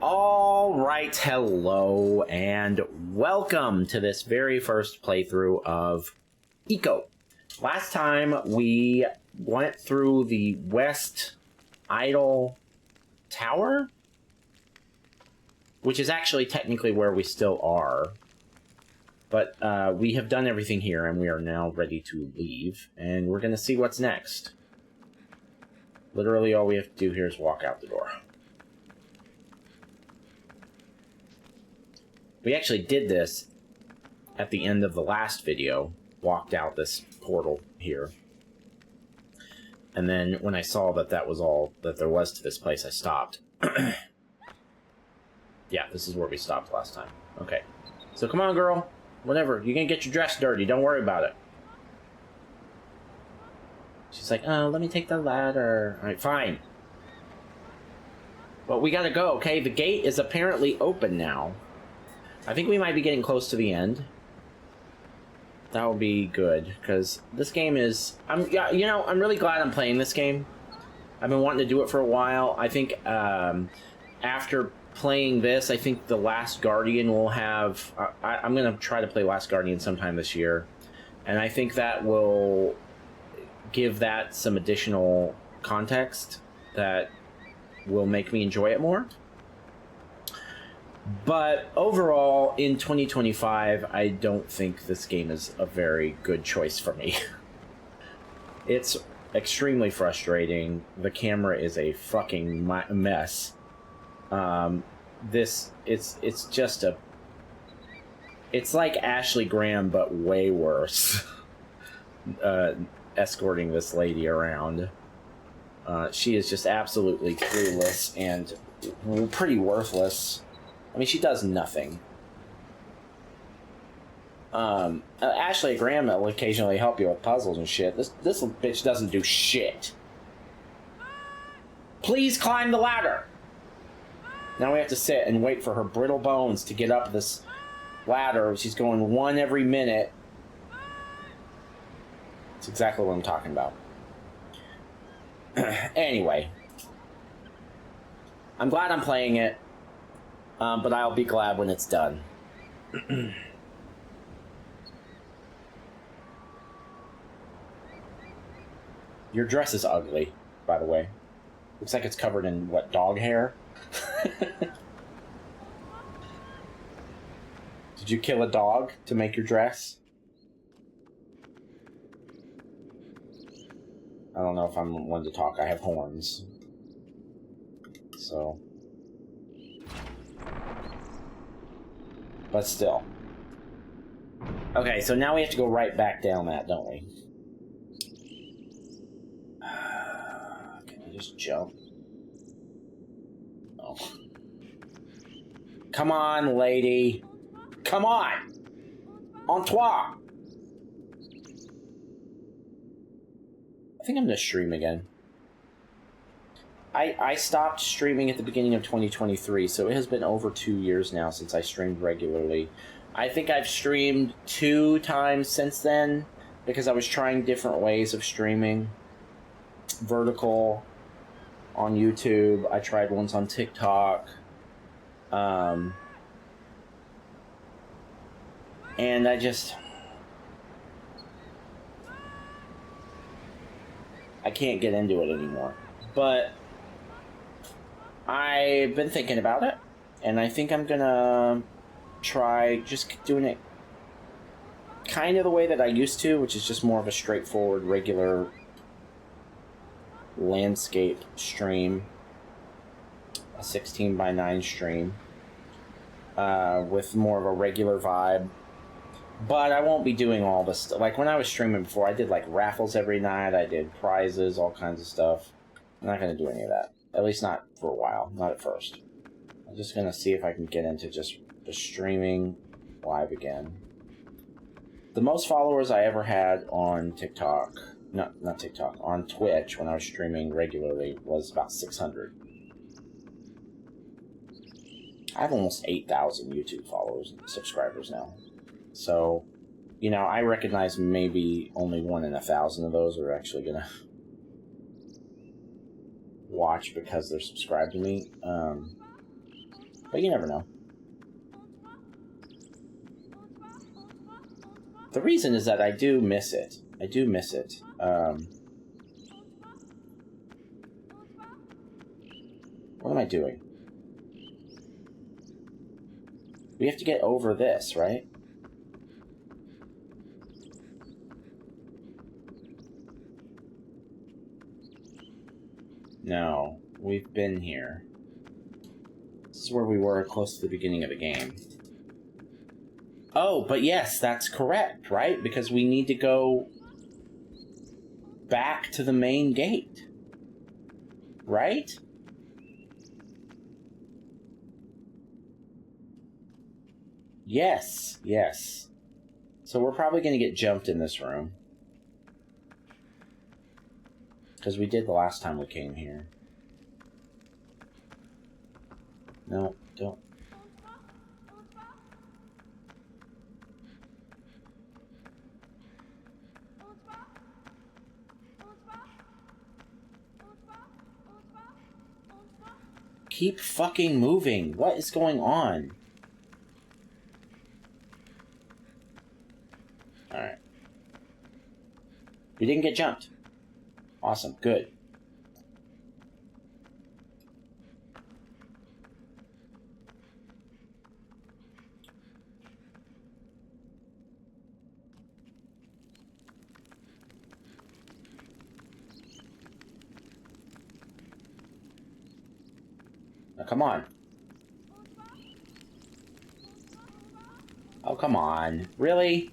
All right, hello, and welcome to this very first playthrough of ICO. Last time we went through the West Idol Tower, which is actually technically where we still are. But we have done everything here, and we are now ready to leave, and we're going to see what's next. Literally all we have to do here is walk out the door. We actually did this at the end of the last video, walked out this portal here. And then when I saw that that was all that there was to this place, I stopped. Yeah, this is where we stopped last time. Okay. So come on, girl. Whatever. You're gonna get your dress dirty. Don't worry about it. She's like, oh, let me take the ladder. Alright, fine. But we gotta go, okay? The gate is apparently open now. I think we might be getting close to the end. That would be good, because this game is... I'm really glad I'm playing this game. I've been wanting to do it for a while. I think after playing this, I think the Last Guardian will have... I'm going to try to play Last Guardian sometime this year. And I think that will give that some additional context that will make me enjoy it more. But overall, in 2025, I don't think this game is a very good choice for me. It's extremely frustrating. The camera is a fucking mess. It's just a... It's like Ashley Graham, but way worse. Escorting this lady around. She is just absolutely clueless and pretty worthless. I mean, she does nothing. Ashley Graham will occasionally help you with puzzles and shit. This bitch doesn't do shit. Please climb the ladder! Now we have to sit and wait for her brittle bones to get up this ladder. She's going one every minute. That's exactly what I'm talking about. Anyway. I'm glad I'm playing it. But I'll be glad when it's done. Your dress is ugly, by the way. Looks like it's covered in, what, dog hair? Did you kill a dog to make your dress? I don't know if I'm one to talk. I have horns. So... But still. Okay, so now we have to go right back down that, don't we? Can I just jump? Oh. Come on, lady. Come on! En toi! I think I'm gonna stream again. I stopped streaming at the beginning of 2023, so it has been over 2 years now since I streamed regularly. I think I've streamed 2 times since then, because I was trying different ways of streaming. Vertical on YouTube. I tried once on TikTok. And I can't get into it anymore. But I've been thinking about it, and I think I'm gonna try just doing it kind of the way that I used to, which is just more of a straightforward, regular landscape stream, a 16:9 stream, with more of a regular vibe. But I won't be doing all this stuff. Like when I was streaming before, I did like raffles every night, I did prizes, all kinds of stuff. I'm not going to do any of that. At least not for a while. Not at first. I'm just going to see if I can get into just the streaming live again. The most followers I ever had on TikTok, not TikTok, on Twitch when I was streaming regularly was about 600. I have almost 8,000 YouTube followers and subscribers now. So, you know, I recognize maybe only 1 in 1,000 of those are actually going to watch because they're subscribed to me. But you never know. The reason is that I do miss it. I do miss it. What am I doing? We have to get over this, right? No, we've been here. This is where we were close to the beginning of the game. Oh, but yes, that's correct, right? Because we need to go back to the main gate. Right? Yes, yes. So we're probably going to get jumped in this room. Because we did the last time we came here. No, don't. Keep fucking moving. What is going on? Alright. We didn't get jumped. Awesome. Good. Now, come on. Oh, come on. Really?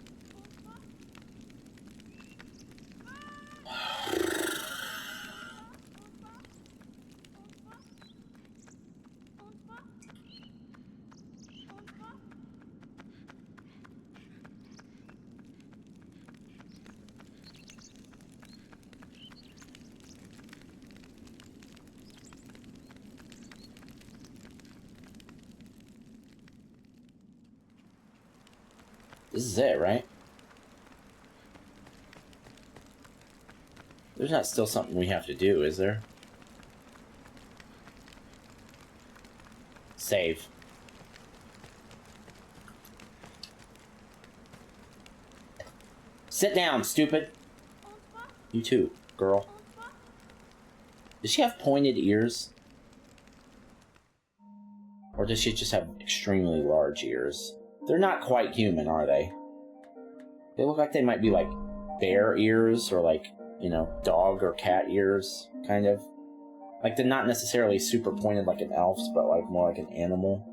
This is it, right? There's not still something we have to do, is there? Save. Sit down, stupid. You too, girl. Does she have pointed ears? Or does she just have extremely large ears? They're not quite human, are they? They look like they might be like bear ears or like, you know, dog or cat ears, kind of. Like they're not necessarily super pointed like an elf's, but like more like an animal.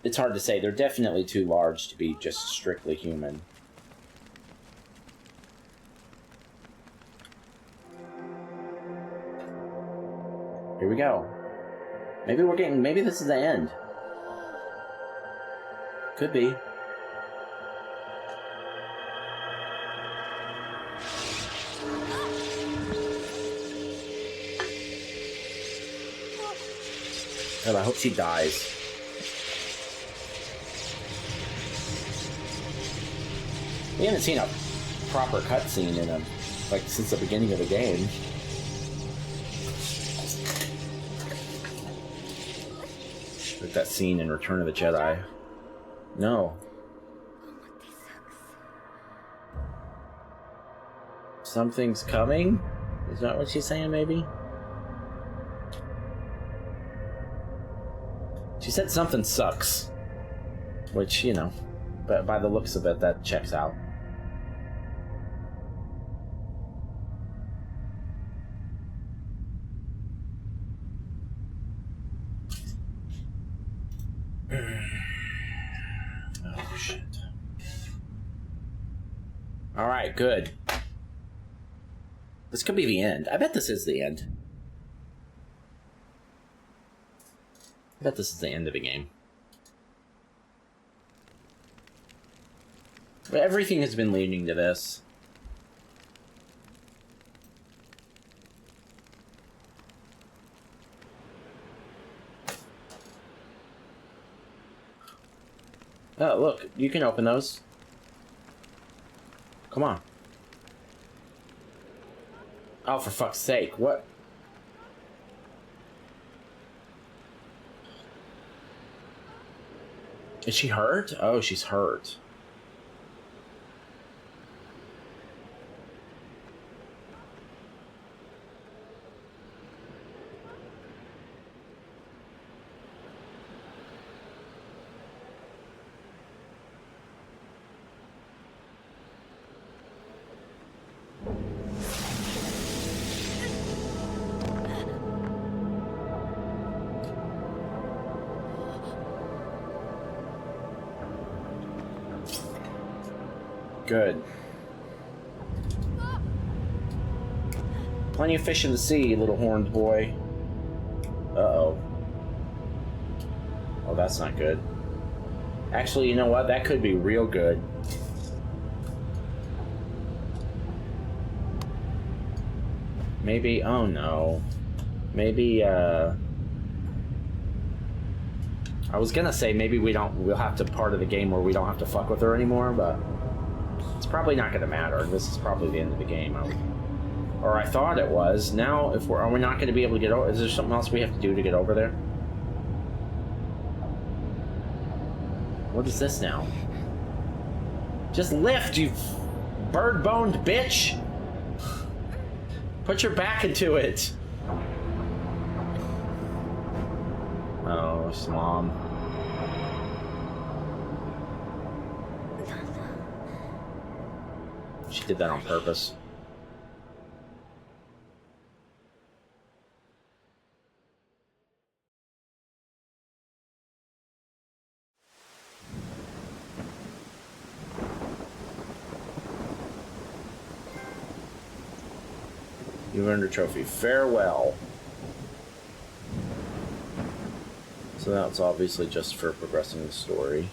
It's hard to say. They're definitely too large to be just strictly human. Here we go. Maybe this is the end. Could be. God, I hope she dies. We haven't seen a proper cutscene in them, like, since the beginning of the game. Like that scene in Return of the Jedi. No. Something's coming? Is that what she's saying, maybe? She said something sucks. Which, you know, but by the looks of it, that checks out. Oh, shit. Alright, good. This could be the end. I bet this is the end. I bet this is the end of the game. But everything has been leading to this. Oh, look, you can open those. Come on. Oh, for fuck's sake, what? Is she hurt? Oh, she's hurt. Good. Plenty of fish in the sea, little horned boy. Uh-oh. Oh, that's not good. Actually, you know what? That could be real good. Maybe, oh no. Maybe, I was gonna say maybe we'll have to part of the game where we don't have to fuck with her anymore, but it's probably not gonna matter. This is probably the end of the game. Or I thought it was. Now, are we not gonna be able to get over? Is there something else we have to do to get over there? What is this now? Just lift, you bird-boned bitch! Put your back into it! Oh, it's Mom. She did that on purpose. You earned a trophy. Farewell. So that's obviously just for progressing the story.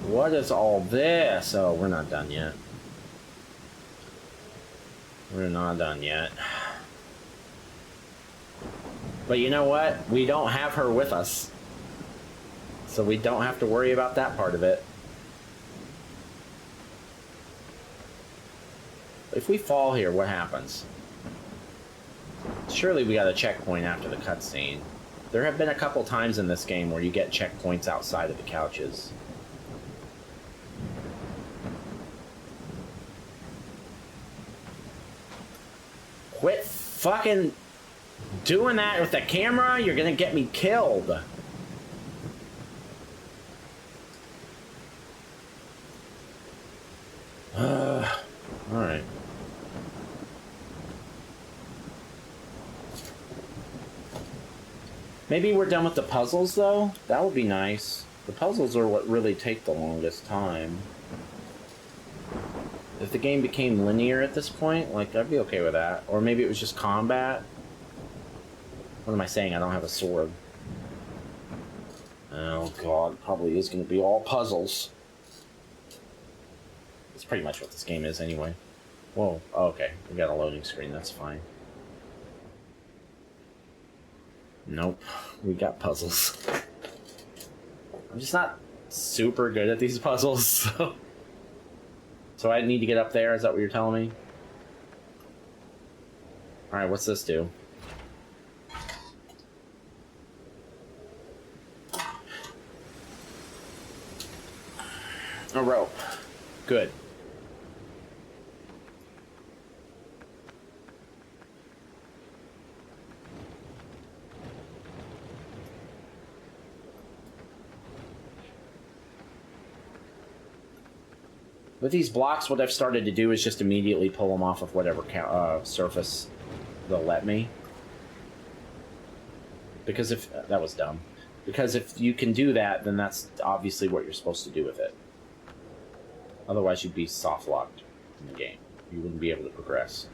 What is all this? Oh, we're not done yet. We're not done yet. But you know what? We don't have her with us. So we don't have to worry about that part of it. If we fall here, what happens? Surely we got a checkpoint after the cutscene. There have been a couple times in this game where you get checkpoints outside of the couches. Quit fucking doing that with the camera. You're gonna get me killed. Alright. Maybe we're done with the puzzles, though? That would be nice. The puzzles are what really take the longest time. If the game became linear at this point, like, I'd be okay with that. Or maybe it was just combat. What am I saying? I don't have a sword. Oh, God. Probably is going to be all puzzles. That's pretty much what this game is, anyway. Whoa. Oh, okay. We got a loading screen. That's fine. Nope. We got puzzles. I'm just not super good at these puzzles, so... So I need to get up there? Is that what you're telling me? Alright, what's this do? A rope. Good. With these blocks, what I've started to do is just immediately pull them off of whatever surface they'll let me. Because if... that was dumb. Because if you can do that, then that's obviously what you're supposed to do with it. Otherwise, you'd be soft-locked in the game. You wouldn't be able to progress.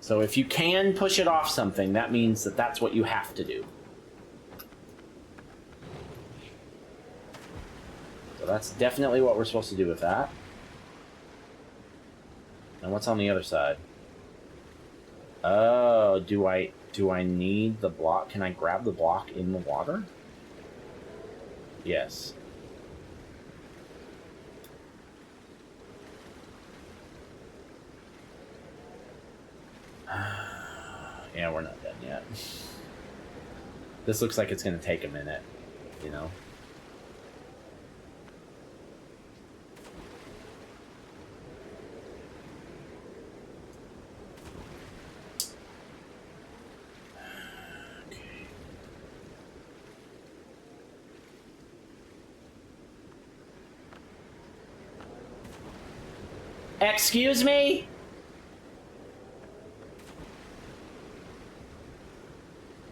So if you can push it off something, that means that that's what you have to do. So that's definitely what we're supposed to do with that. And what's on the other side? Oh, do I need the block? Can I grab the block in the water? Yes. Yeah, we're not done yet. This looks like it's going to take a minute, you know? Excuse me?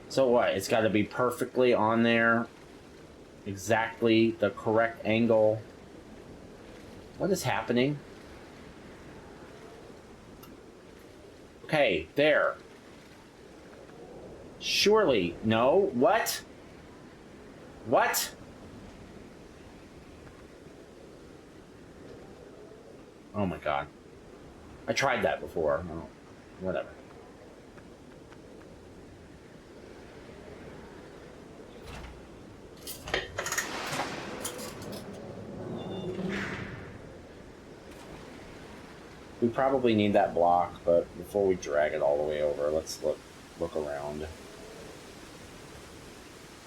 So what? It's got to be perfectly on there. Exactly the correct angle. What is happening? Okay, there. Surely. No. What? What? Oh my god. I tried that before. Oh, whatever. We probably need that block, but before we drag it all the way over, let's look around.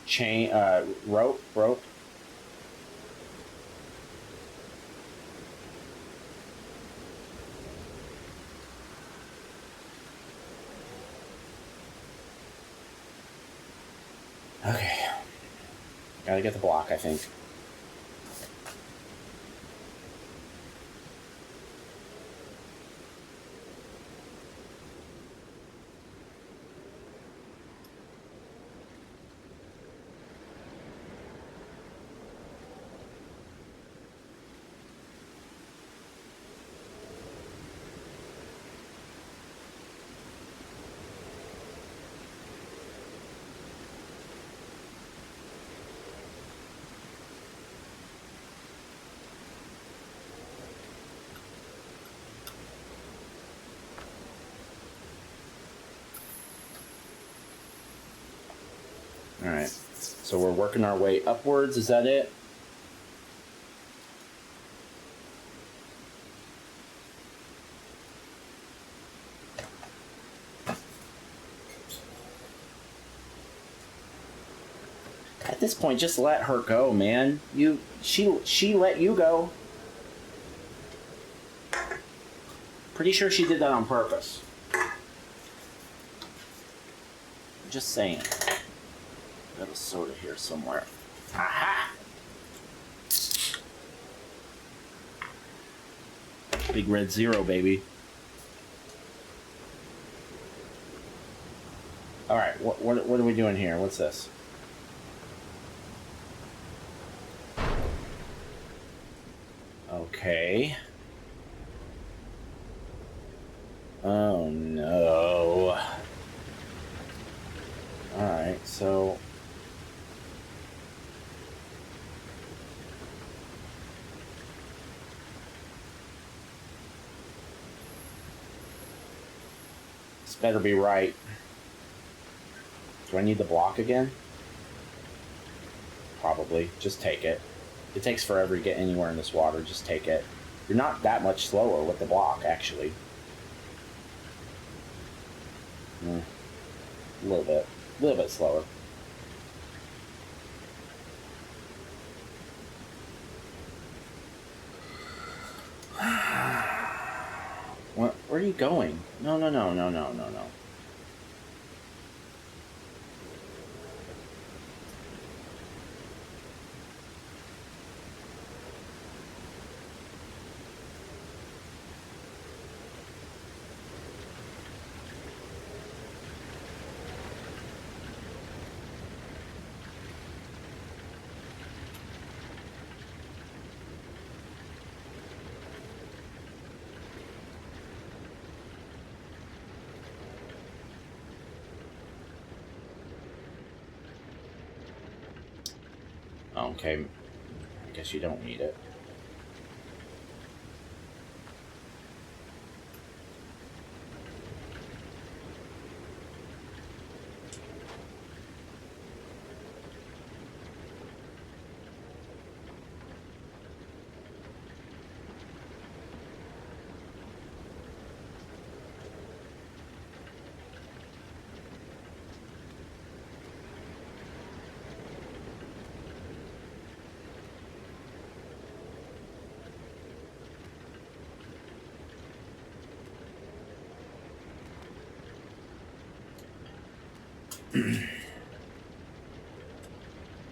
Chain, rope. Okay. Gotta get the block, I think. Alright, so we're working our way upwards, is that it? At this point, just let her go, man. She let you go. Pretty sure she did that on purpose. Just saying. Got a soda here somewhere. Aha! Big red zero, baby. Alright, what are we doing here? What's this? Okay. Oh no. Alright, so... this better be right. Do I need the block again? Probably. Just take it. It takes forever to get anywhere in this water. Just take it. You're not that much slower with the block, actually. A little bit. A little bit slower. What? Where are you going? No. Okay, I guess you don't need it.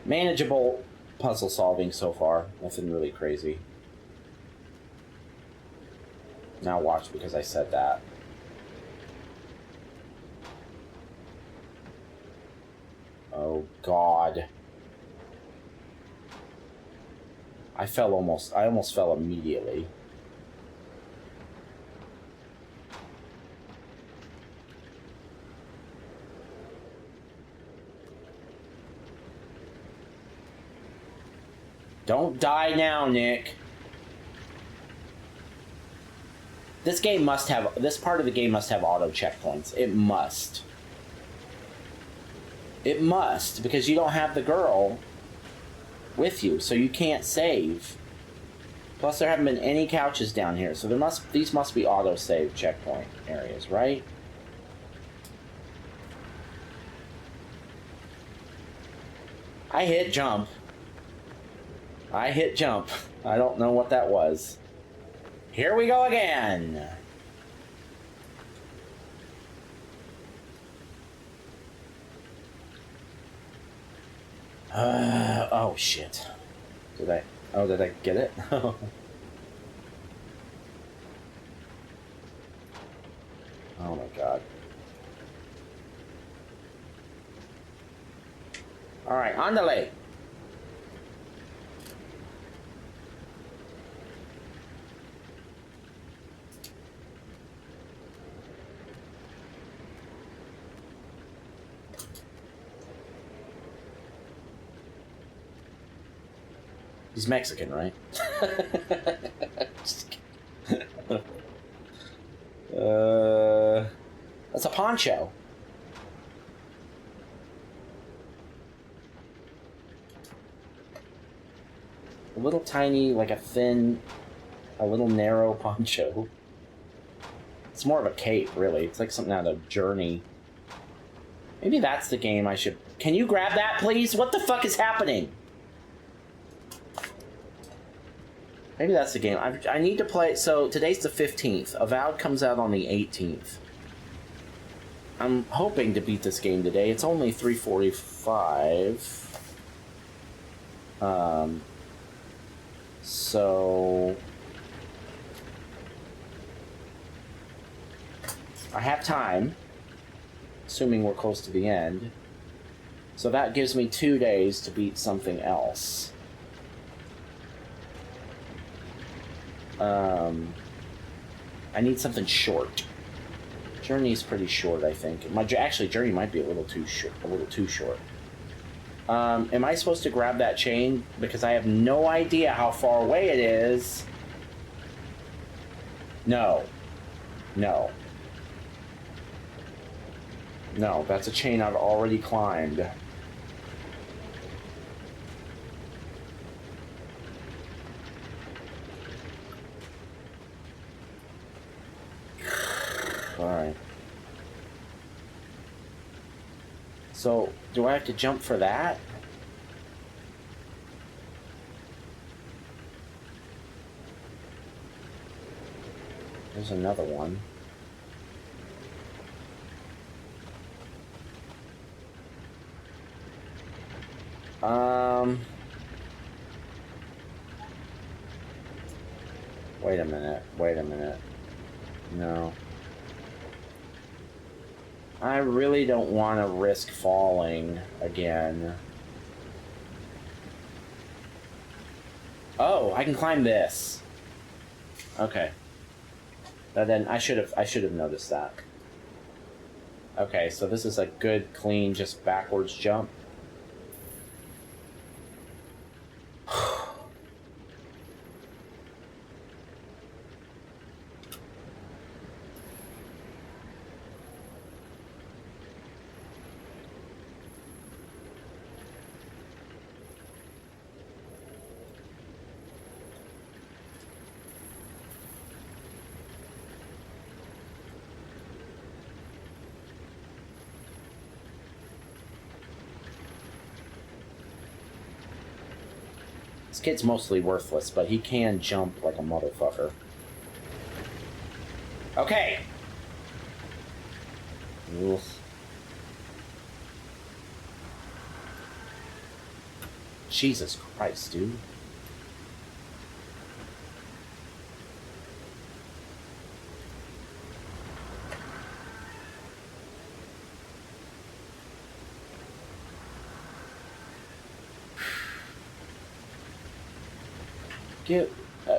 Manageable puzzle solving so far. Nothing really crazy. Now watch, because I said that. Oh, God. I almost fell immediately. Don't die now, Nick. This part of the game must have auto checkpoints. It must. It must, because you don't have the girl with you, so you can't save. Plus, there haven't been any couches down here, so these must be auto-save checkpoint areas, right? I hit jump. I hit jump. I don't know what that was. Here we go again. Oh shit. Did I get it? Oh my God. Alright, on the lake. He's Mexican, right? Just kidding. That's a poncho. A little tiny, like a little narrow poncho. It's more of a cape, really. It's like something out of Journey. Maybe that's the game I should... Can you grab that, please? What the fuck is happening? Maybe that's the game. I need to play... So, today's the 15th. Avowed comes out on the 18th. I'm hoping to beat this game today. It's only 3:45. So... I have time. Assuming we're close to the end. So that gives me 2 days to beat something else. I need something short. Journey's pretty short, I think. Actually, Journey might be a little too short. Am I supposed to grab that chain? Because I have no idea how far away it is. No. No. No, that's a chain I've already climbed. Alright. So, do I have to jump for that? There's another one. Wait a minute. No. I really don't want to risk falling again. Oh, I can climb this. Okay. But then I should have noticed that. Okay, so this is a good, clean, just backwards jump. This kid's mostly worthless, but he can jump like a motherfucker. Okay. Oof. Jesus Christ, dude.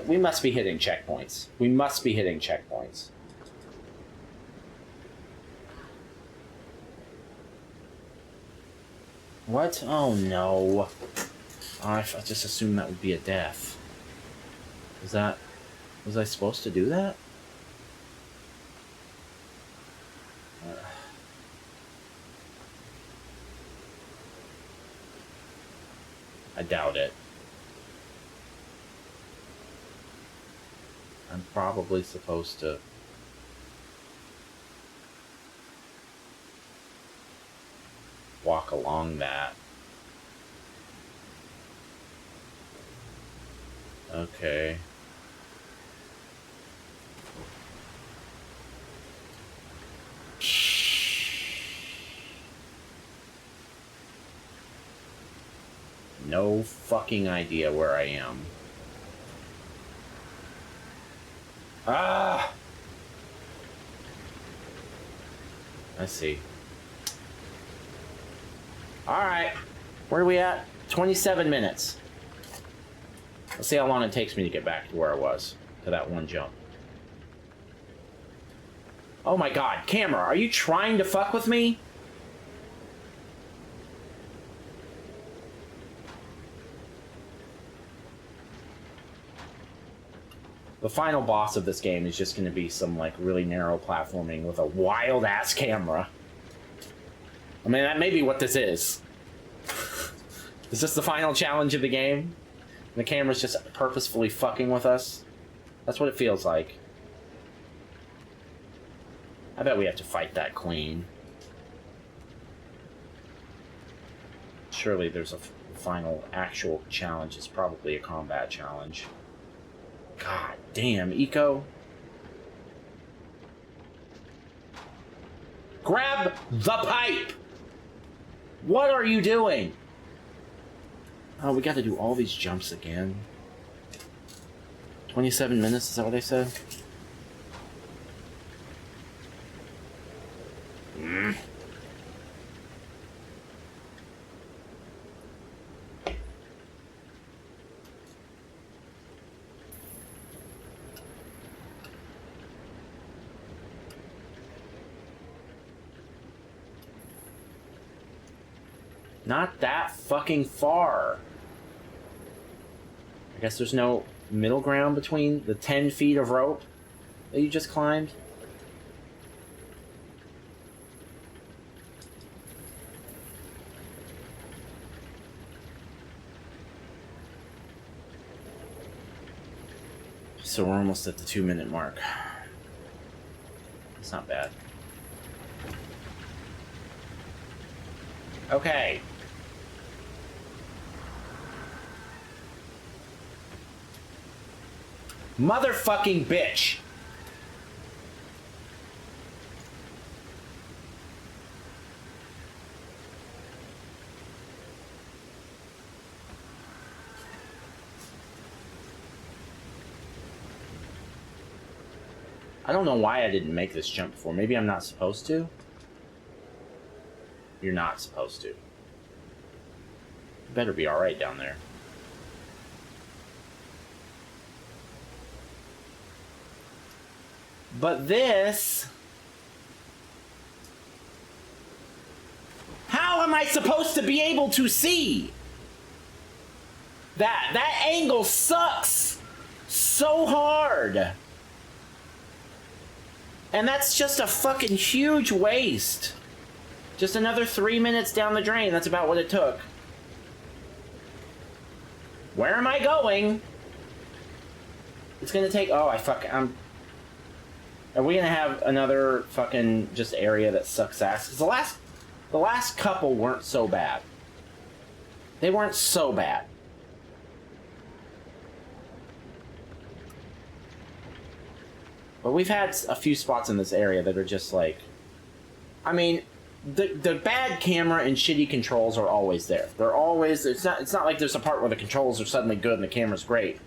We must be hitting checkpoints. We must be hitting checkpoints. What? Oh no. I just assumed that would be a death. Was I supposed to do that? I doubt it. I'm probably supposed to... walk along that. Okay. No fucking idea where I am. Ah! I see. Alright. Where are we at? 27 minutes. Let's see how long it takes me to get back to where I was. To that one jump. Oh my god, camera, are you trying to fuck with me? The final boss of this game is just going to be some, like, really narrow platforming with a wild-ass camera. I mean, that may be what this is. Is this the final challenge of the game? The camera's just purposefully fucking with us? That's what it feels like. I bet we have to fight that queen. Surely there's a final actual challenge. It's probably a combat challenge. God damn, ICO. Grab the pipe! What are you doing? Oh, we got to do all these jumps again. 27 minutes, is that what I said? Not that fucking far. I guess there's no middle ground between the 10 feet of rope that you just climbed. So we're almost at the 2-minute mark. It's not bad. Okay. Motherfucking bitch. I don't know why I didn't make this jump before. Maybe I'm not supposed to? You're not supposed to. You better be alright down there. But this... How am I supposed to be able to see? That angle sucks so hard. And that's just a fucking huge waste. Just another 3 minutes down the drain. That's about what it took. Where am I going? It's gonna take... Oh, Are we gonna have another fucking just area that sucks ass? Because the last couple weren't so bad. They weren't so bad. But we've had a few spots in this area that are just like... I mean, the bad camera and shitty controls are always there. They're always, it's not like there's a part where the controls are suddenly good and the camera's great.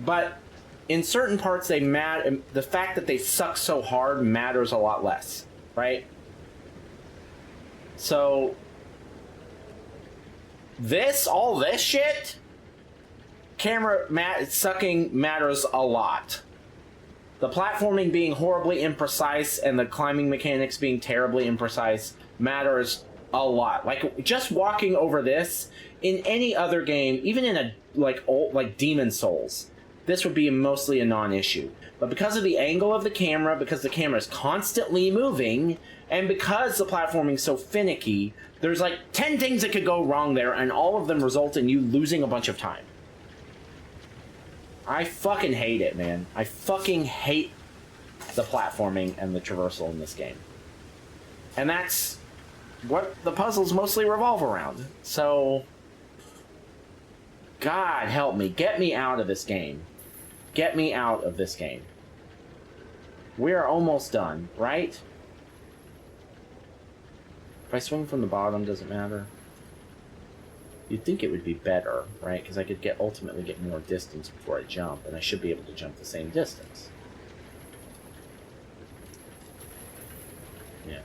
But in certain parts, the fact that they suck so hard matters a lot less, right? So all this shit, sucking matters a lot. The platforming being horribly imprecise and the climbing mechanics being terribly imprecise matters a lot. Like, just walking over this in any other game, even in a like Demon Souls, this would be mostly a non-issue. But because of the angle of the camera, because the camera is constantly moving, and because the platforming's so finicky, there's like 10 things that could go wrong there, and all of them result in you losing a bunch of time. I fucking hate it, man. I fucking hate the platforming and the traversal in this game. And that's what the puzzles mostly revolve around. So, God help me. Get me out of this game. Get me out of this game. We are almost done, right? If I swing from the bottom, does it matter? You'd think it would be better, right? Because I could ultimately get more distance before I jump, and I should be able to jump the same distance. Yeah.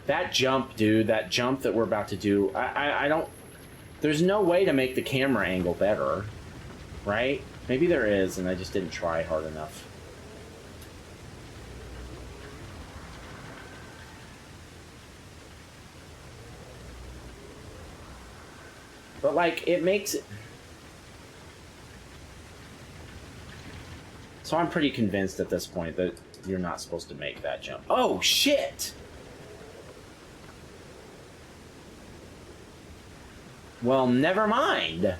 That jump, dude, that jump that we're about to do, I don't... There's no way to make the camera angle better, right? Maybe there is, and I just didn't try hard enough. But, like, it makes it... So I'm pretty convinced at this point that you're not supposed to make that jump. Oh, shit! Well, never mind.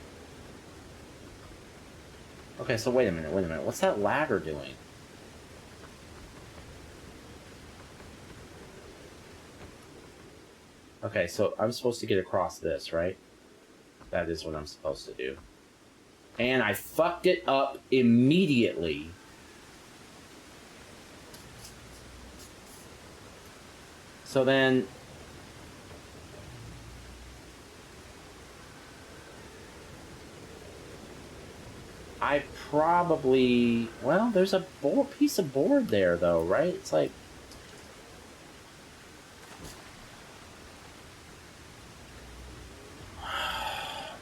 Okay, so wait a minute. What's that ladder doing? Okay, so I'm supposed to get across this, right? That is what I'm supposed to do. And I fucked it up immediately. So then... I probably... Well, there's a piece of board there, though, right? It's like...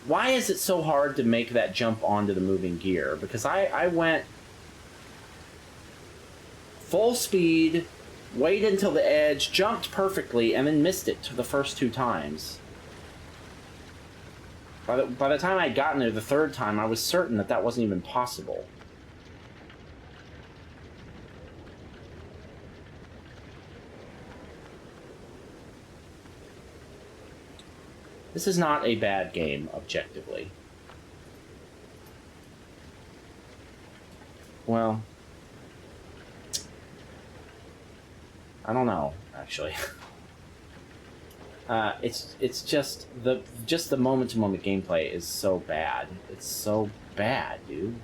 Why is it so hard to make that jump onto the moving gear? Because I went full speed, waited until the edge, jumped perfectly, and then missed it the first 2 times. By the time I'd gotten there the 3rd time, I was certain that that wasn't even possible. This is not a bad game, objectively. Well, I don't know, actually. It's just the moment-to-moment gameplay is so bad. It's so bad, dude.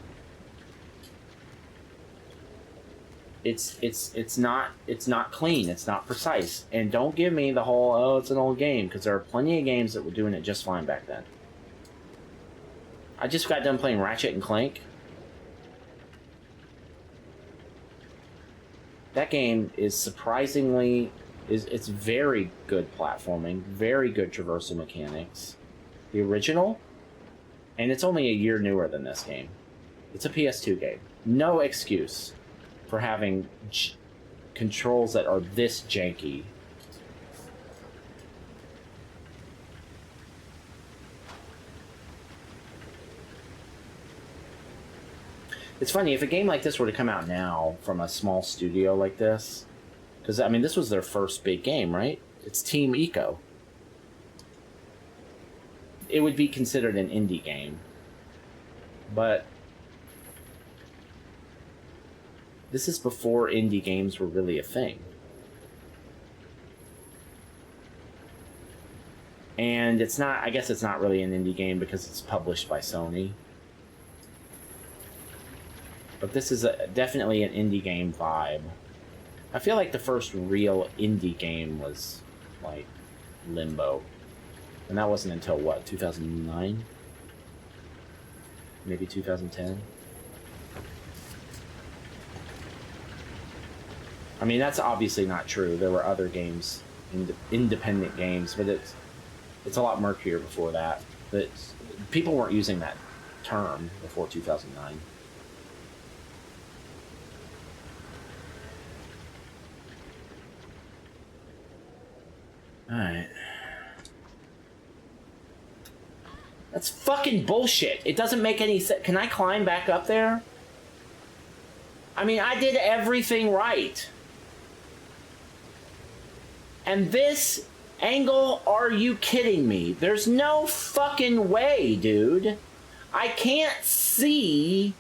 It's not clean. It's not precise. And don't give me the whole, oh, it's an old game, because there are plenty of games that were doing it just fine back then. I just got done playing Ratchet and Clank. That game is surprisingly... It's very good platforming, very good traversal mechanics. The original, and it's only a year newer than this game. It's a PS2 game. No excuse for having controls that are this janky. It's funny, if a game like this were to come out now from a small studio like this, because, I mean, this was their first big game, right? It's Team ICO. It would be considered an indie game. But this is before indie games were really a thing. And it's not, I guess it's not really an indie game because it's published by Sony. But this is definitely an indie game vibe. I feel like the first real indie game was, like, Limbo. And that wasn't until, what, 2009? Maybe 2010? I mean, that's obviously not true. There were other games, independent games, but it's a lot murkier before that. But people weren't using that term before 2009. Alright. That's fucking bullshit. It doesn't make any sense. Can I climb back up there? I mean, I did everything right. And this angle, are you kidding me? There's no fucking way, dude. I can't see.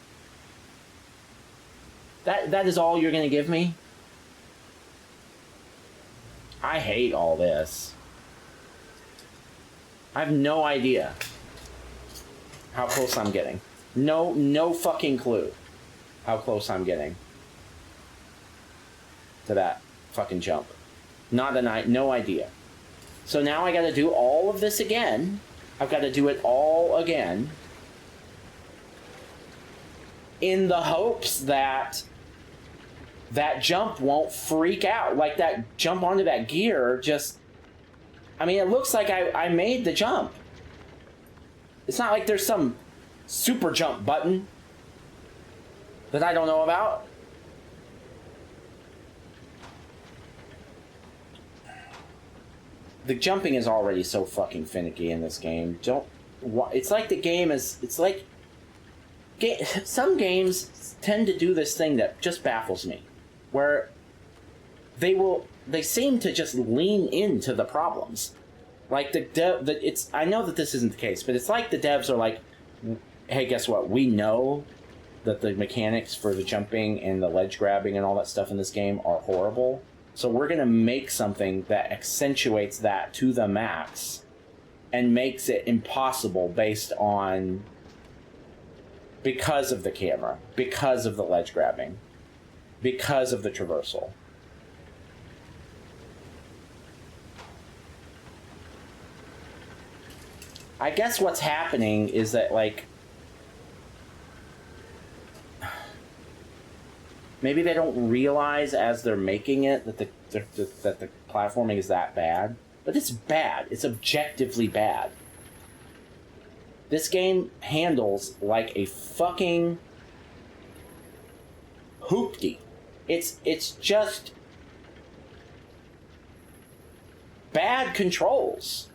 That is all you're gonna give me? I hate all this. I have no idea how close I'm getting. No fucking clue how close I'm getting to that fucking jump. No idea. So now I gotta do all of this again. I've gotta do it all again in the hopes that that jump won't freak out. Like that jump onto that gear just... I mean, it looks like I made the jump. It's not like there's some super jump button that I don't know about. The jumping is already so fucking finicky in this game. It's like the game is... It's like... Some games tend to do this thing that just baffles me. Where they seem to just lean into the problems. Like I know that this isn't the case, but it's like the devs are like, hey, guess what? We know that the mechanics for the jumping and the ledge grabbing and all that stuff in this game are horrible. So we're going to make something that accentuates that to the max and makes it impossible because of the camera, because of the ledge grabbing, because of the traversal. I guess what's happening is that, like, maybe they don't realize as they're making it that the platforming is that bad. But it's bad. It's objectively bad. This game handles like a fucking hoopty. It's just bad controls.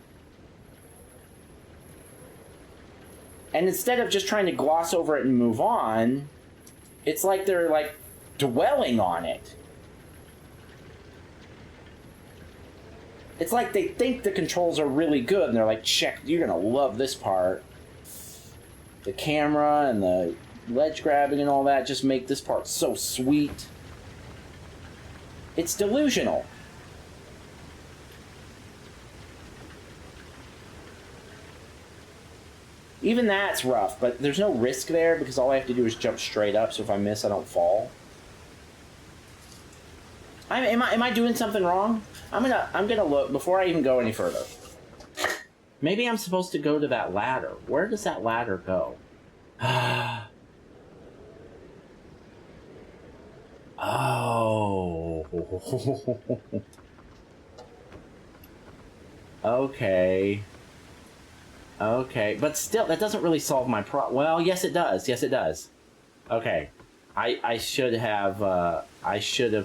And instead of just trying to gloss over it and move on, it's like they're like dwelling on it. It's like they think the controls are really good and they're like, check, you're gonna love this part. The camera and the ledge grabbing and all that just make this part so sweet. It's delusional. Even that's rough, but there's no risk there because all I have to do is jump straight up, so if I miss, I don't fall. Am I doing something wrong? I'm gonna look before I even go any further. Maybe I'm supposed to go to that ladder. Where does that ladder go? Oh. Okay. Okay, but still, that doesn't really solve my problem. Well, yes it does. Yes it does. Okay. I should have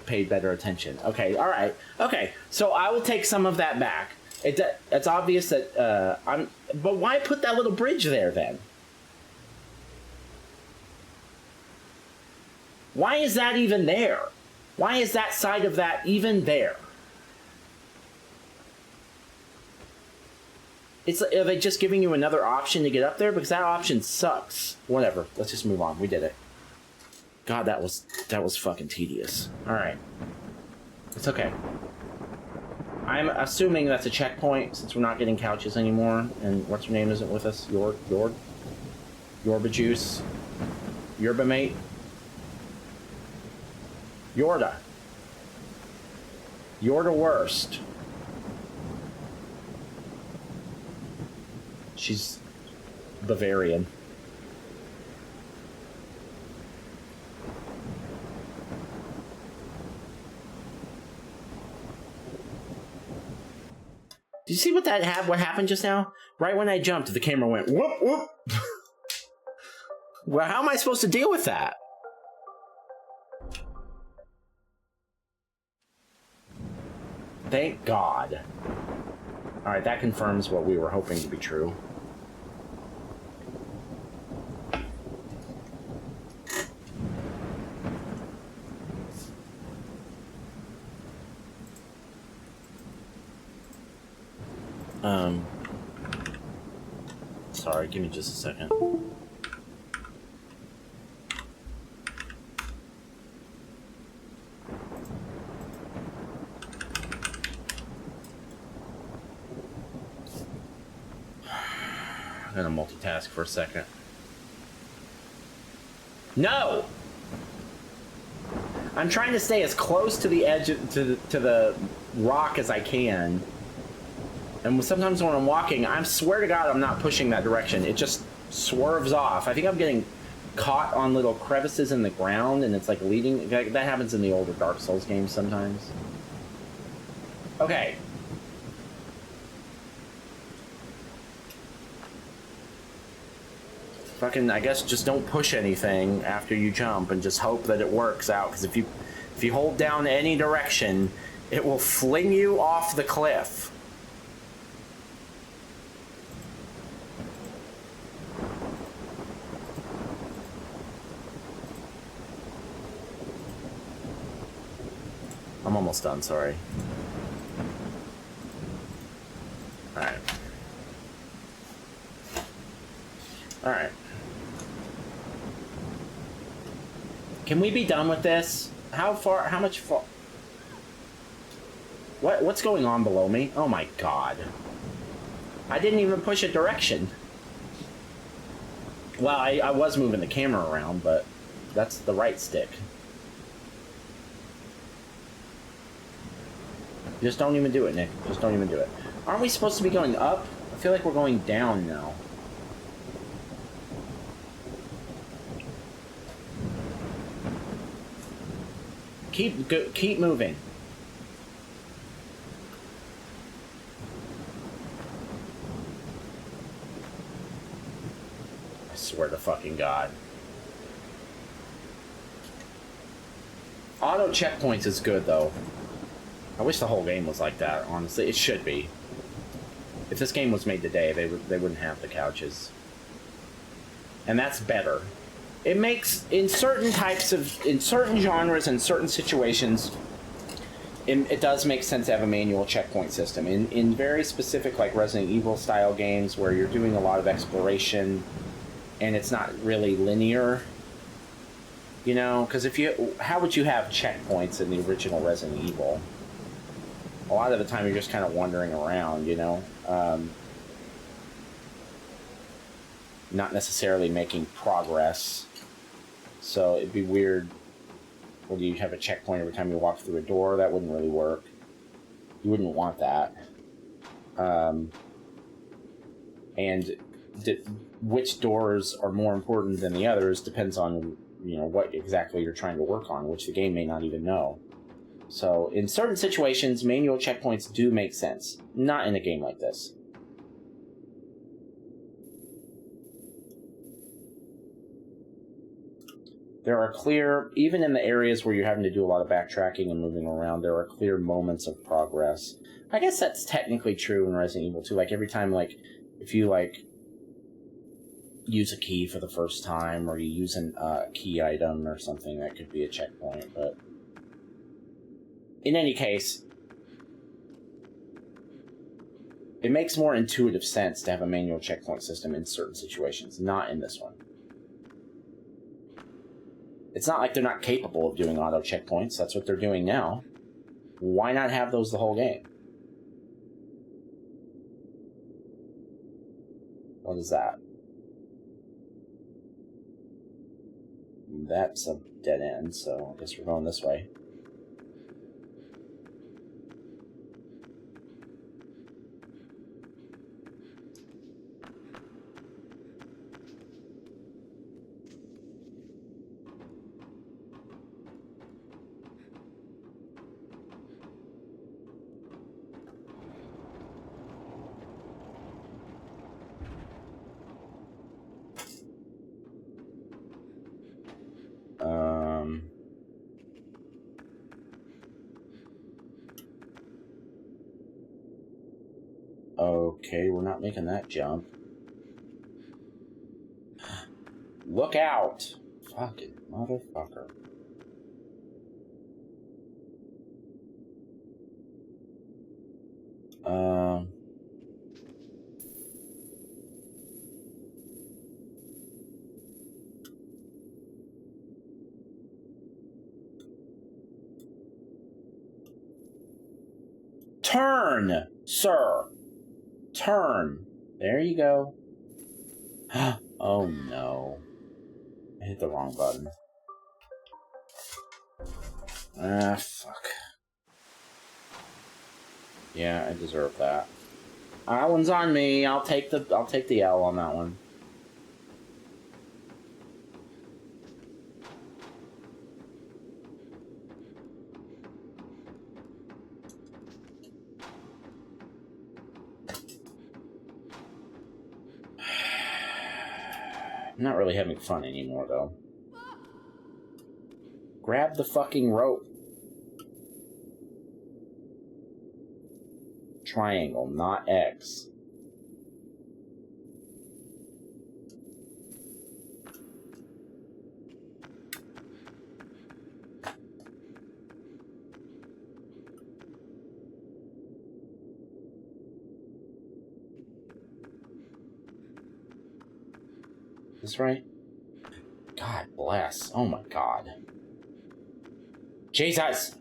paid better attention. Okay, alright. Okay, so I will take some of that back. It's obvious that, but why put that little bridge there, then? Why is that even there? Why is that side of that even there? Are they just giving you another option to get up there? Because that option sucks. Whatever. Let's just move on. We did it. God, that was fucking tedious. Alright. It's okay. I'm assuming that's a checkpoint since we're not getting couches anymore. And what's her name isn't with us? Yorba Juice? Yerba Mate? Yorda. You're the worst. She's Bavarian. Do you see what what happened just now? Right when I jumped, the camera went whoop whoop. Well, how am I supposed to deal with that? Thank God. Alright, that confirms what we were hoping to be true. Sorry, give me just a second. I'm gonna multitask for a second. No! I'm trying to stay as close to the edge to the rock as I can. And sometimes when I'm walking, I swear to God I'm not pushing that direction. It just swerves off. I think I'm getting caught on little crevices in the ground, and it's like leading. That happens in the older Dark Souls games sometimes. Okay. Fucking, I guess just don't push anything after you jump and just hope that it works out. Because if you hold down any direction, it will fling you off the cliff. I'm almost done, sorry. Alright. Alright. Can we be done with this? How much far? What's going on below me? Oh my God. I didn't even push a direction. Well, I was moving the camera around, but that's the right stick. Just don't even do it, Nick. Just don't even do it. Aren't we supposed to be going up? I feel like we're going down now. Keep moving. I swear to fucking God. Auto checkpoints is good, though. I wish the whole game was like that, honestly. It should be. If this game was made today, they wouldn't have the couches. And that's better. It makes, in certain genres and certain situations, it does make sense to have a manual checkpoint system. In very specific, like Resident Evil style games where you're doing a lot of exploration and it's not really linear, you know, because how would you have checkpoints in the original Resident Evil? A lot of the time you're just kind of wandering around, you know? Not necessarily making progress. So it'd be weird whether you have a checkpoint every time you walk through a door. That wouldn't really work. You wouldn't want that. And which doors are more important than the others depends on, you know, what exactly you're trying to work on, which the game may not even know. So, in certain situations, manual checkpoints do make sense. Not in a game like this. There are clear, even in the areas where you're having to do a lot of backtracking and moving around, there are clear moments of progress. I guess that's technically true in Resident Evil 2. Like, every time, like, if you, like, use a key for the first time, or you use a key item or something, that could be a checkpoint, but... in any case, it makes more intuitive sense to have a manual checkpoint system in certain situations, not in this one. It's not like they're not capable of doing auto checkpoints. That's what they're doing now. Why not have those the whole game? What is that? That's a dead end, so I guess we're going this way. Okay, we're not making that jump. Look out! Fucking motherfucker. Turn, sir. Turn. There you go. Oh no. I hit the wrong button. Ah, fuck. Yeah, I deserve that. That one's on me. I'll take the L on that one. I'm not really having fun anymore, though. Grab the fucking rope. Triangle, not X. Is this right? God bless. Oh my God. Jesus!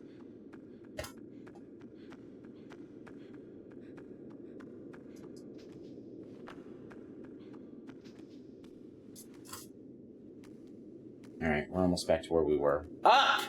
Alright, we're almost back to where we were. Up!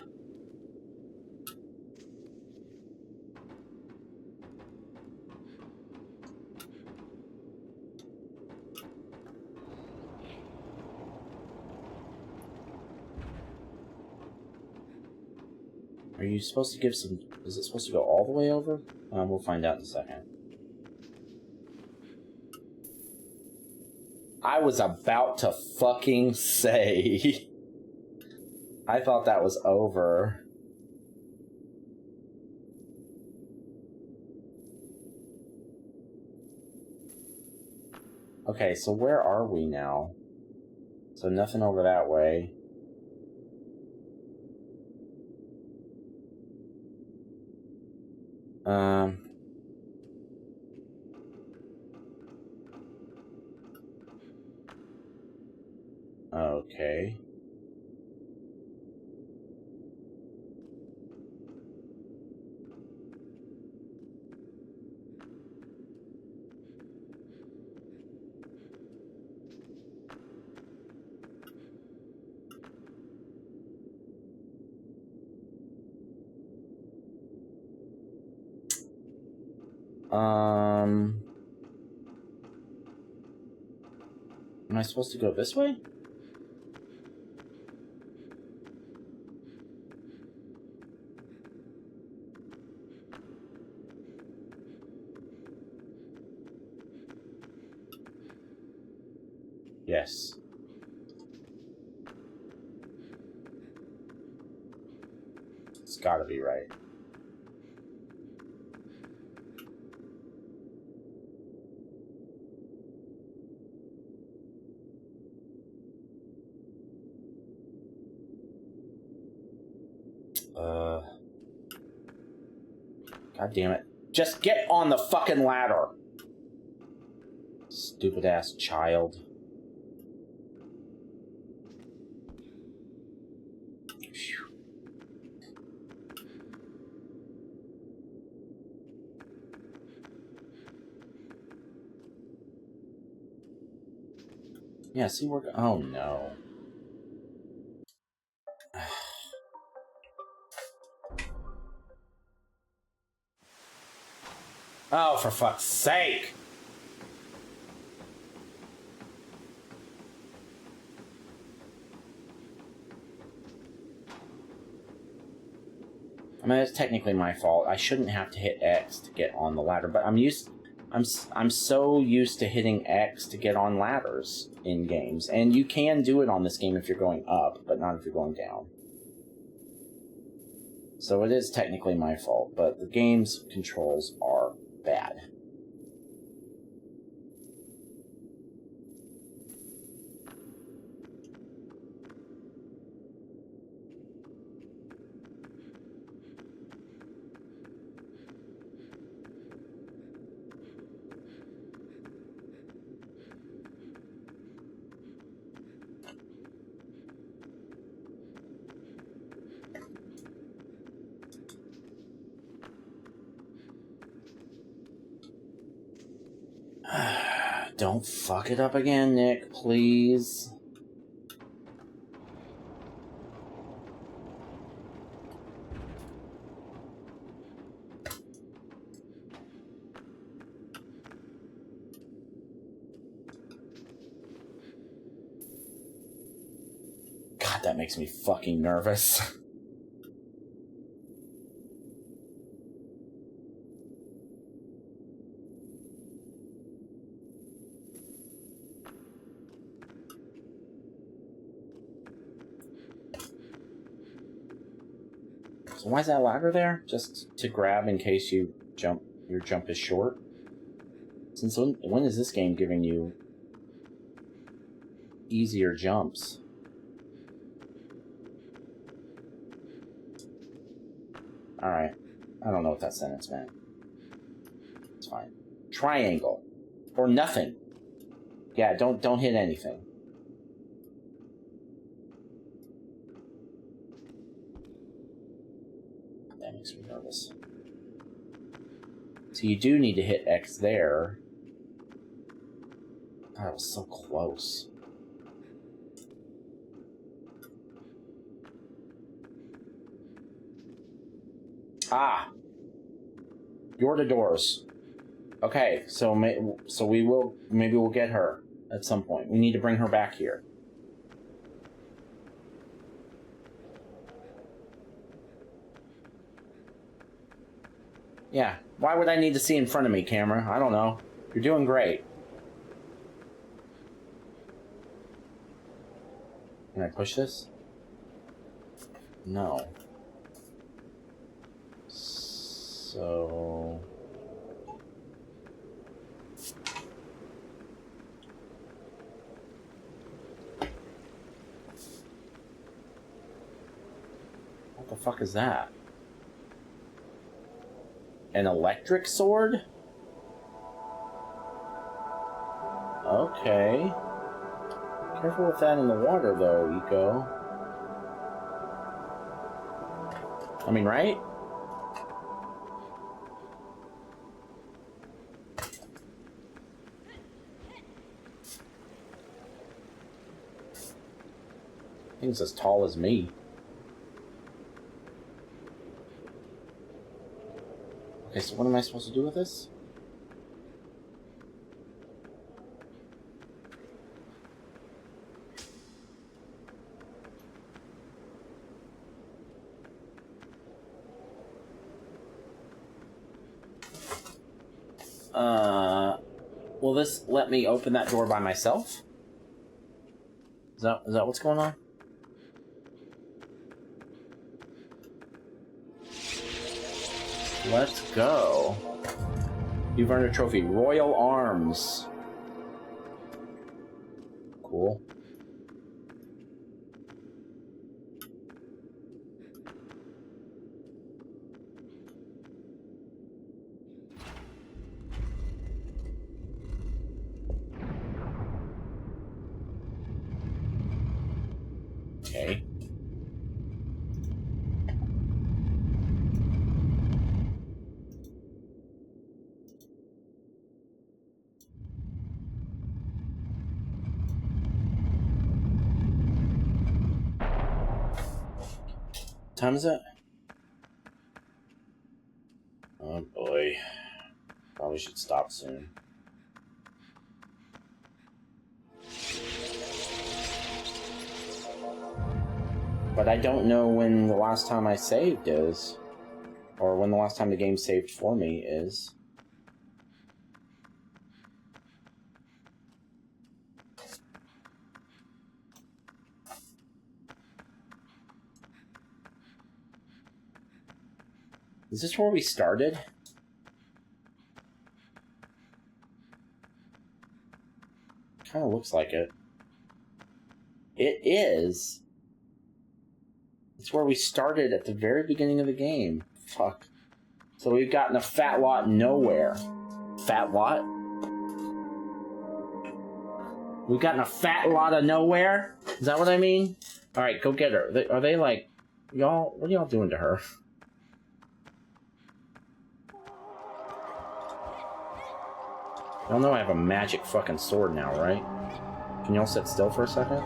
Are you supposed to give some... Is it supposed to go all the way over? We'll find out in a second. I was about to fucking say... I thought that was over. Okay, so where are we now? So nothing over that way. Okay. Am I supposed to go this way? Yes. It's gotta be right. God damn it. Just get on the fucking ladder! Stupid ass child. Phew. Yeah, see, we're... Oh, no. Oh, for fuck's sake! I mean, it's technically my fault. I shouldn't have to hit X to get on the ladder, but I'm so used to hitting X to get on ladders in games, and you can do it on this game if you're going up, but not if you're going down. So it is technically my fault, but the game's controls are bad. Don't fuck it up again, Nick, please. God, that makes me fucking nervous. So why is that ladder there? Just to grab in case you jump. Your jump is short. Since when is this game giving you easier jumps? All right. I don't know what that sentence meant. It's fine. Triangle or nothing. Yeah, don't hit anything. That makes me nervous. So you do need to hit X there. God, that was so close. Ah! You're the doors. Okay, so maybe we'll get her at some point. We need to bring her back here. Yeah, why would I need to see in front of me, camera? I don't know. You're doing great. Can I push this? No. So... what the fuck is that? An electric sword? Okay. Careful with that in the water, though, ICO. I mean, right? Thing's as tall as me. Okay, so what am I supposed to do with this? Will this let me open that door by myself? Is that what's going on? Let's go. You've earned a trophy. Royal Arms. Cool. Okay. What time is it? Oh boy. Probably should stop soon. But I don't know when the last time I saved is. Or when the last time the game saved for me is. Is this where we started? Kind of looks like it. It is. It's where we started at the very beginning of the game. Fuck. So we've gotten a fat lot nowhere. Fat lot? We've gotten a fat lot of nowhere? Is that what I mean? Alright, go get her. Are they like... Y'all... What are y'all doing to her? Y'all know I have a magic fucking sword now, right? Can y'all sit still for a second?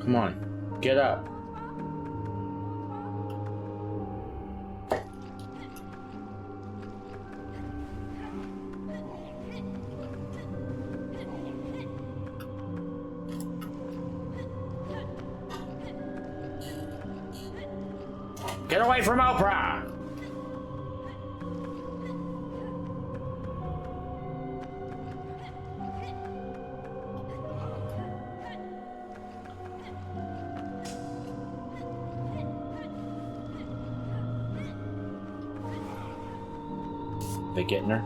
Come on, get up. Get away from Oprah! They getting her?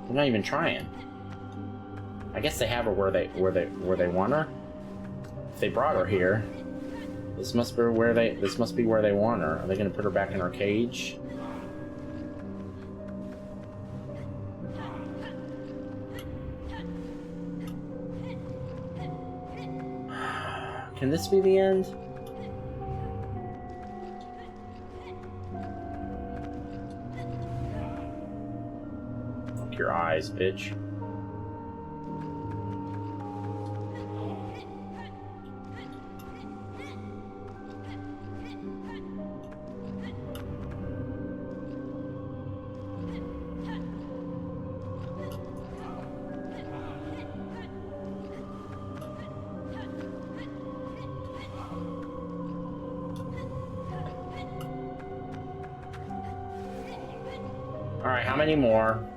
They're not even trying. I guess they have her where they want her. If they brought her here, this must be where they want her. Are they gonna put her back in her cage? Can this be the end? Look your eyes, bitch. Alright, how many more?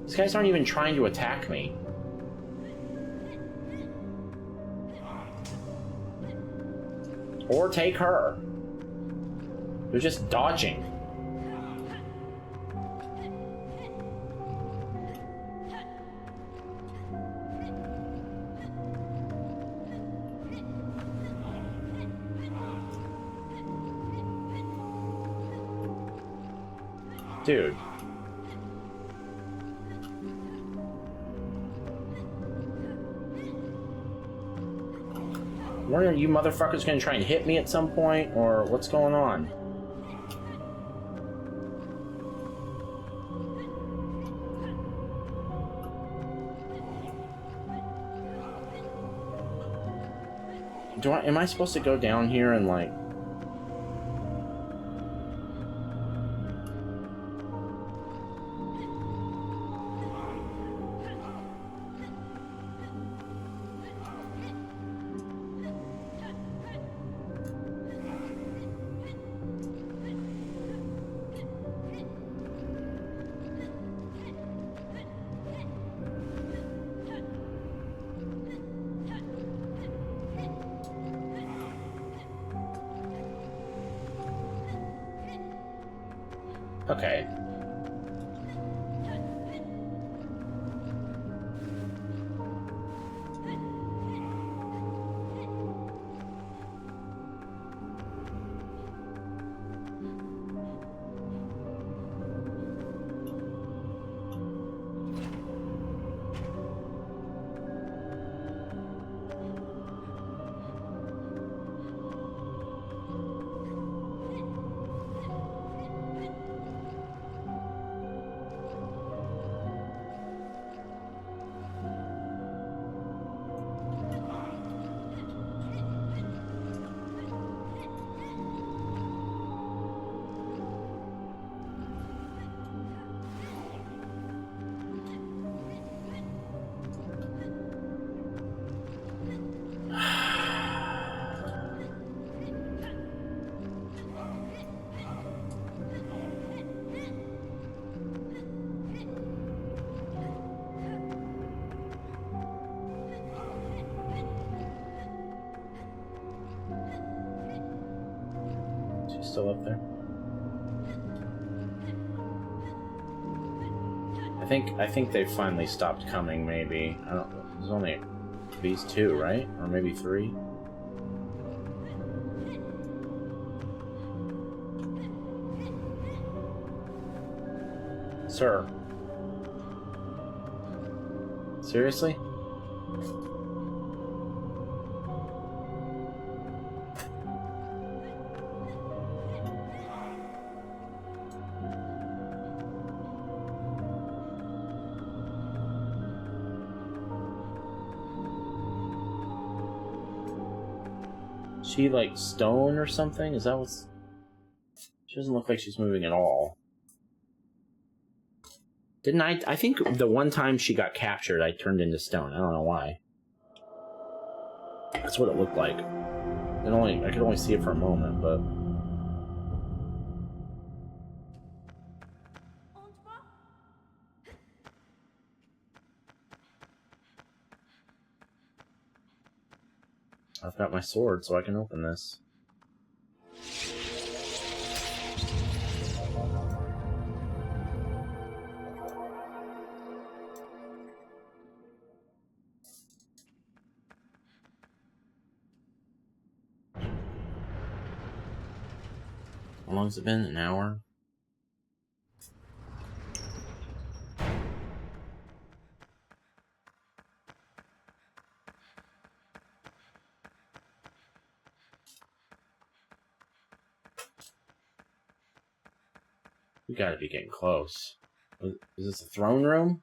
These guys aren't even trying to attack me. Or take her. They're just dodging. Dude. What are you motherfuckers gonna try and hit me at some point, or what's going on? Am I supposed to go down here and like... Okay. still up there? I think they finally stopped coming, maybe. I don't know. There's only these two, right? Or maybe three? Sir. Seriously? She like stone or something? Is that what's... She doesn't look like she's moving at all. Didn't I think the one time she got captured, I turned into stone. I don't know why. That's what it looked like. I could only see it for a moment, but... I've got my sword, so I can open this. How long has it been? An hour? We gotta be getting close. Is this a throne room?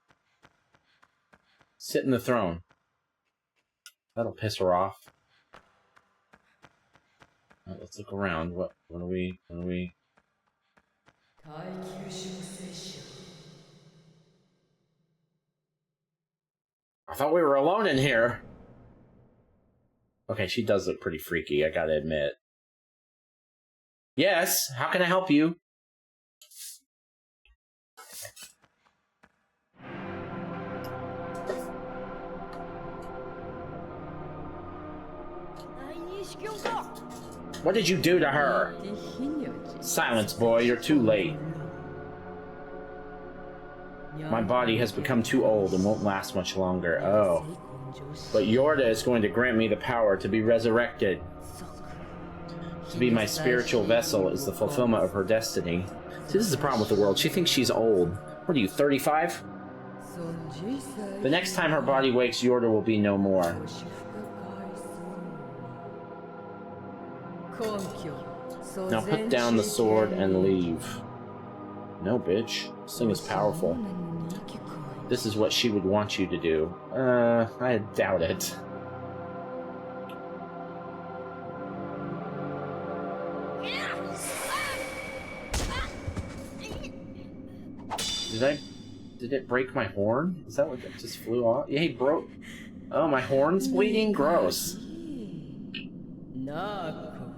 Sit in the throne. That'll piss her off. Alright, let's look around. What are we... I thought we were alone in here. Okay, she does look pretty freaky, I gotta admit. Yes, how can I help you? What did you do to her? Silence, boy, you're too late. My body has become too old and won't last much longer. Oh. But Yorda is going to grant me the power to be resurrected. To be my spiritual vessel is the fulfillment of her destiny. See, this is the problem with the world. She thinks she's old. What are you, 35? The next time her body wakes, Yorda will be no more. Now put down the sword and leave. No, bitch. This thing is powerful. This is what she would want you to do. I doubt it. Did it break my horn? Is that what that just flew off? Yeah, he broke... Oh, my horn's bleeding? Gross.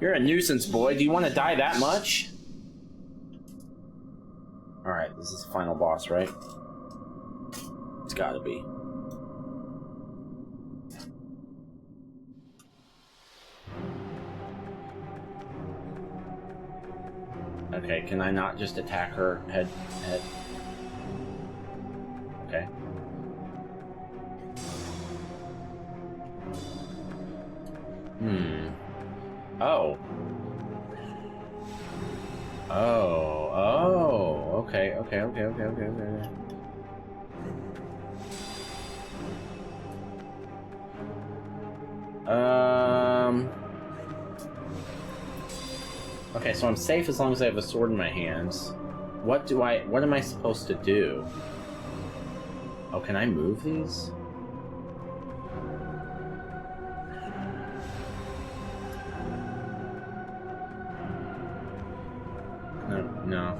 You're a nuisance, boy. Do you want to die that much? Alright, this is the final boss, right? It's gotta be. Okay, can I not just attack her head? Okay. Oh. Oh. Okay. Okay, so I'm safe as long as I have a sword in my hands. What am I supposed to do? Oh, can I move these? No.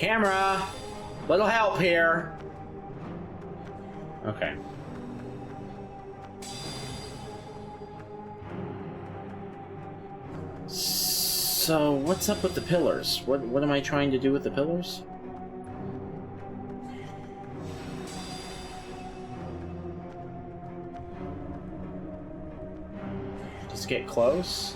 Camera! Little help here! Okay. So, what's up with the pillars? What am I trying to do with the pillars? Just get close?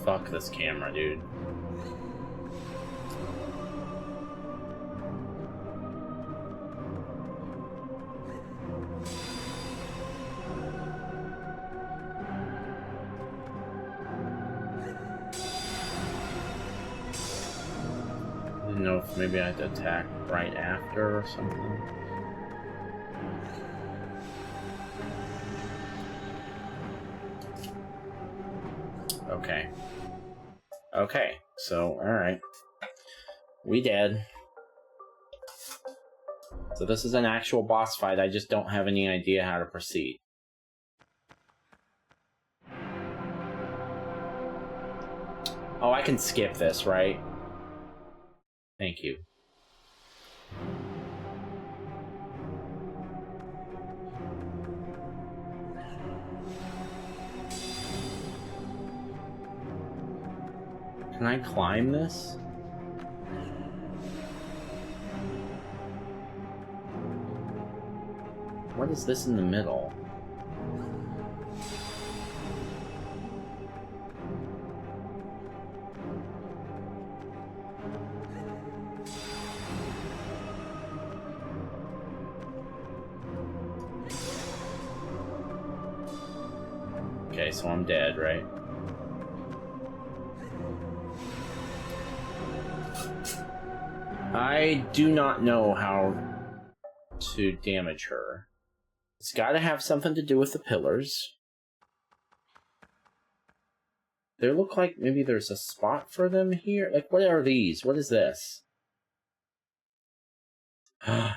Fuck this camera, dude. I didn't know if maybe I had to attack right after or something. Okay. Okay, so, alright. We dead. So this is an actual boss fight, I just don't have any idea how to proceed. Oh, I can skip this, right? Thank you. Can I climb this? What is this in the middle? Okay, so I'm dead, right? I do not know how to damage her. It's got to have something to do with the pillars. They look like maybe there's a spot for them here. Like, what are these? What is this? Can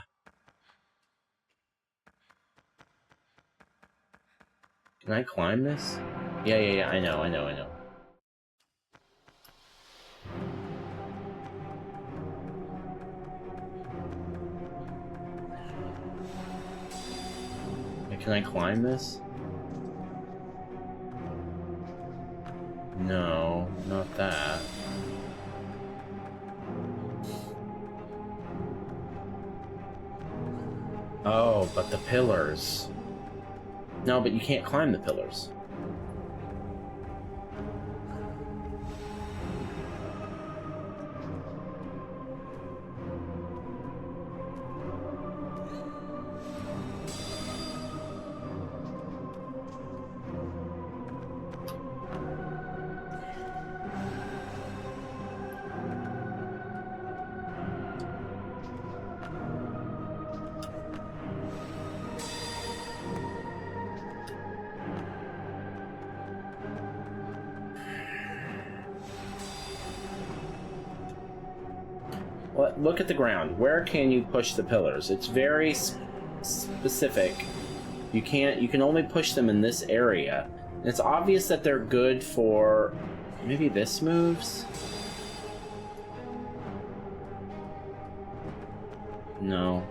I climb this? Yeah, I know. Can I climb this? No, not that. Oh, but the pillars. No, but you can't climb the pillars. Well, look at the ground. Where can you push the pillars? It's very specific. You can only push them in this area. And it's obvious that they're good for... Maybe this moves? No.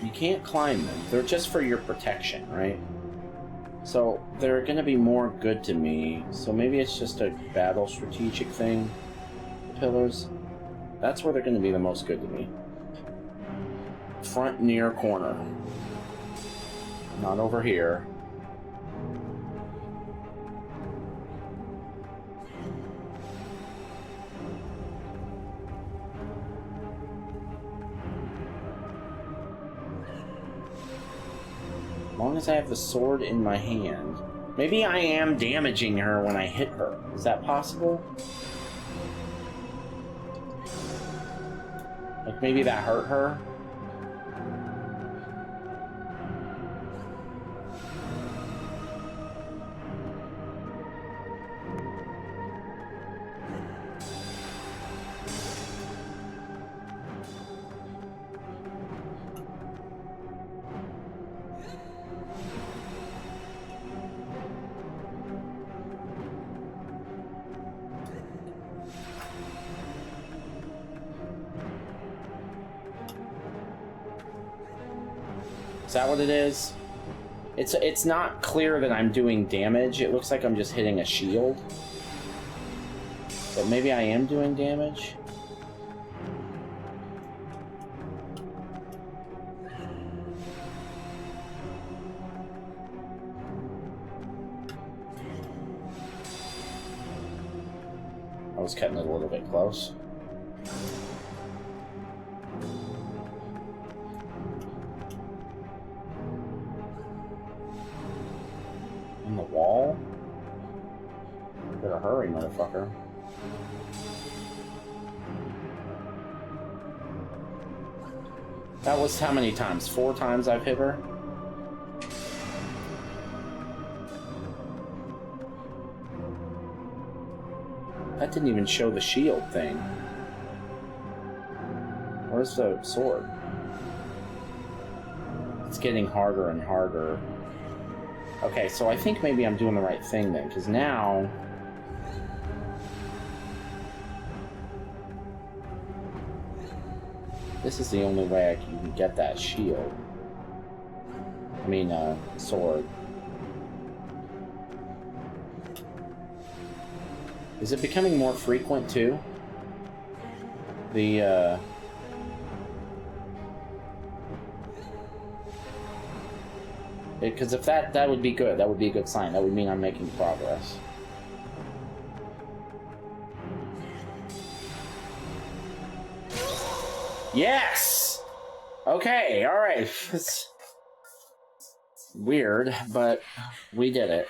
You can't climb them. They're just for your protection, right? So, they're gonna be more good to me. So maybe it's just a battle strategic thing. The pillars. That's where they're gonna be the most good to me. Front near corner. Not over here. As long as I have the sword in my hand. Maybe I am damaging her when I hit her. Is that possible? Like maybe that hurt her? Is that what it is? It's not clear that I'm doing damage. It looks like I'm just hitting a shield. But maybe I am doing damage? I was cutting it a little bit close. In the wall? Better hurry, motherfucker. That was how many times? 4 times I've hit her? That didn't even show the shield thing. Where's the sword? It's getting harder and harder. Okay, so I think maybe I'm doing the right thing then, because now... this is the only way I can get that shield. I mean, sword. Is it becoming more frequent, too? The, because if that would be good. That would be a good sign. That would mean I'm making progress. Yes! Okay, alright. It's weird, but we did it.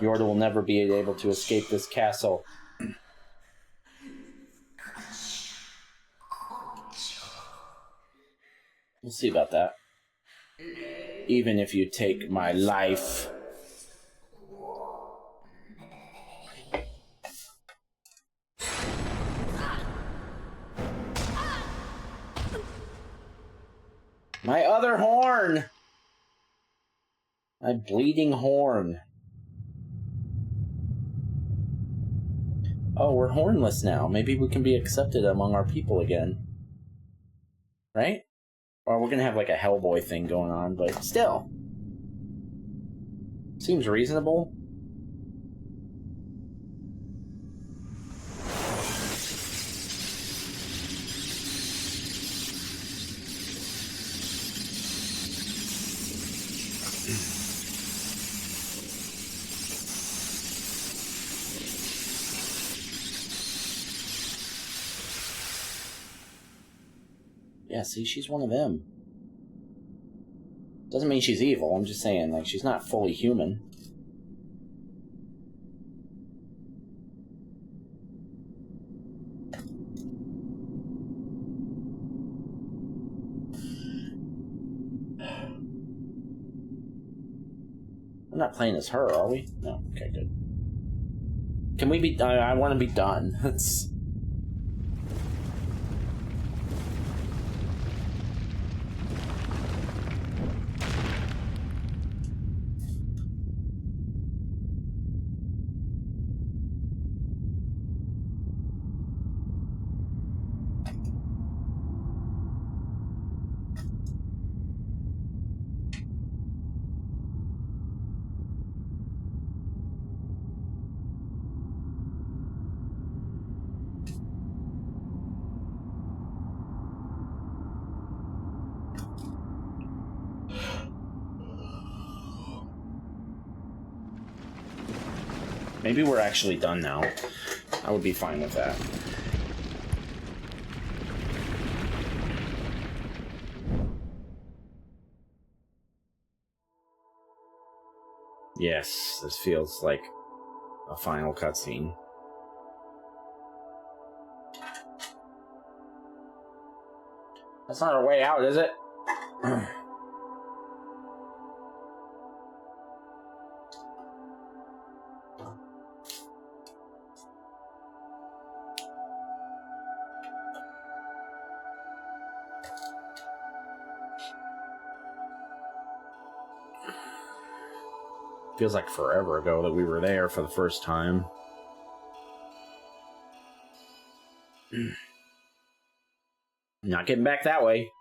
Yorda will never be able to escape this castle. We'll see about that. Even if you take my life. My other horn! My bleeding horn. Oh, we're hornless now. Maybe we can be accepted among our people again. Right? Or we're gonna have like a Hellboy thing going on, but still. Seems reasonable. Yeah, see, she's one of them. Doesn't mean she's evil, I'm just saying, like, she's not fully human. We're not playing as her, are we? No, okay, good. Can we be... I want to be done. It's... Maybe we're actually done now. I would be fine with that. Yes, this feels like a final cutscene. That's not our way out, is it? Feels like forever ago that we were there for the first time. Not getting back that way.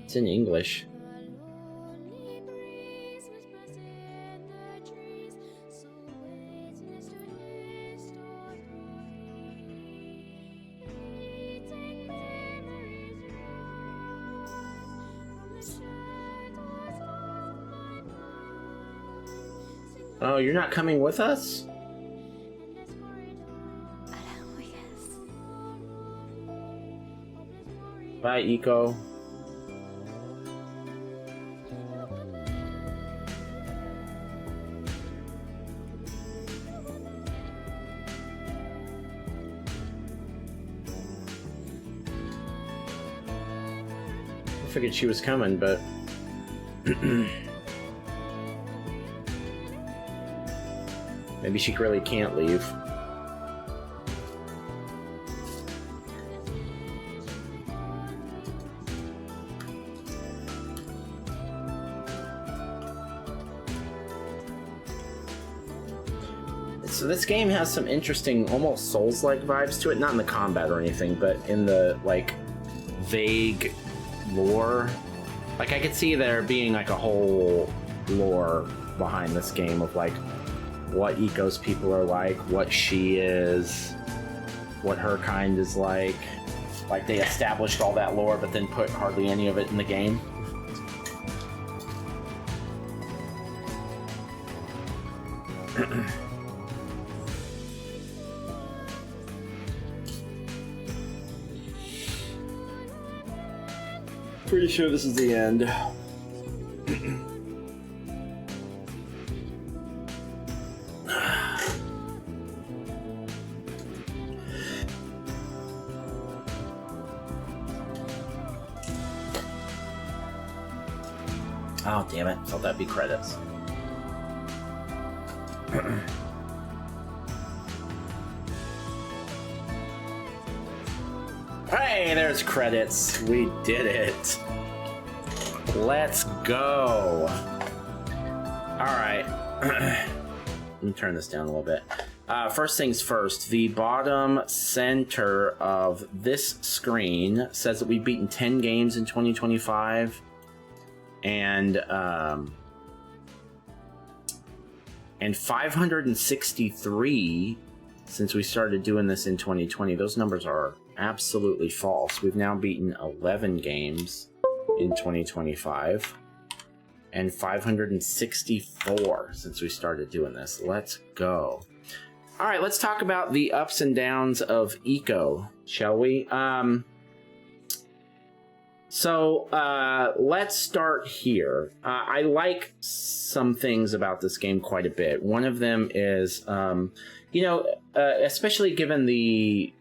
It's in English. Oh, you're not coming with us? Bye, ICO. I figured she was coming, but maybe she really can't leave. So this game has some interesting, almost Souls-like vibes to it. Not in the combat or anything, but in the, like, vague lore. Like, I could see there being, like, a whole lore behind this game of, like, what ICO's people are like, what she is, what her kind is like. Like, they established all that lore, but then put hardly any of it in the game. Pretty sure this is the end. Oh, damn it. Thought that'd be credits. Hey, there's credits. We did it. Let's go. Alright. Let me turn this down a little bit. First things first, the bottom center of this screen says that we've beaten 10 games in 2025. And 563 since we started doing this in 2020. Those numbers are absolutely false. We've now beaten 11 games in 2025 and 564 since we started doing this. Let's go. All right, let's talk about the ups and downs of ICO, shall we? So let's start here. I like some things about this game quite a bit. One of them is, especially given the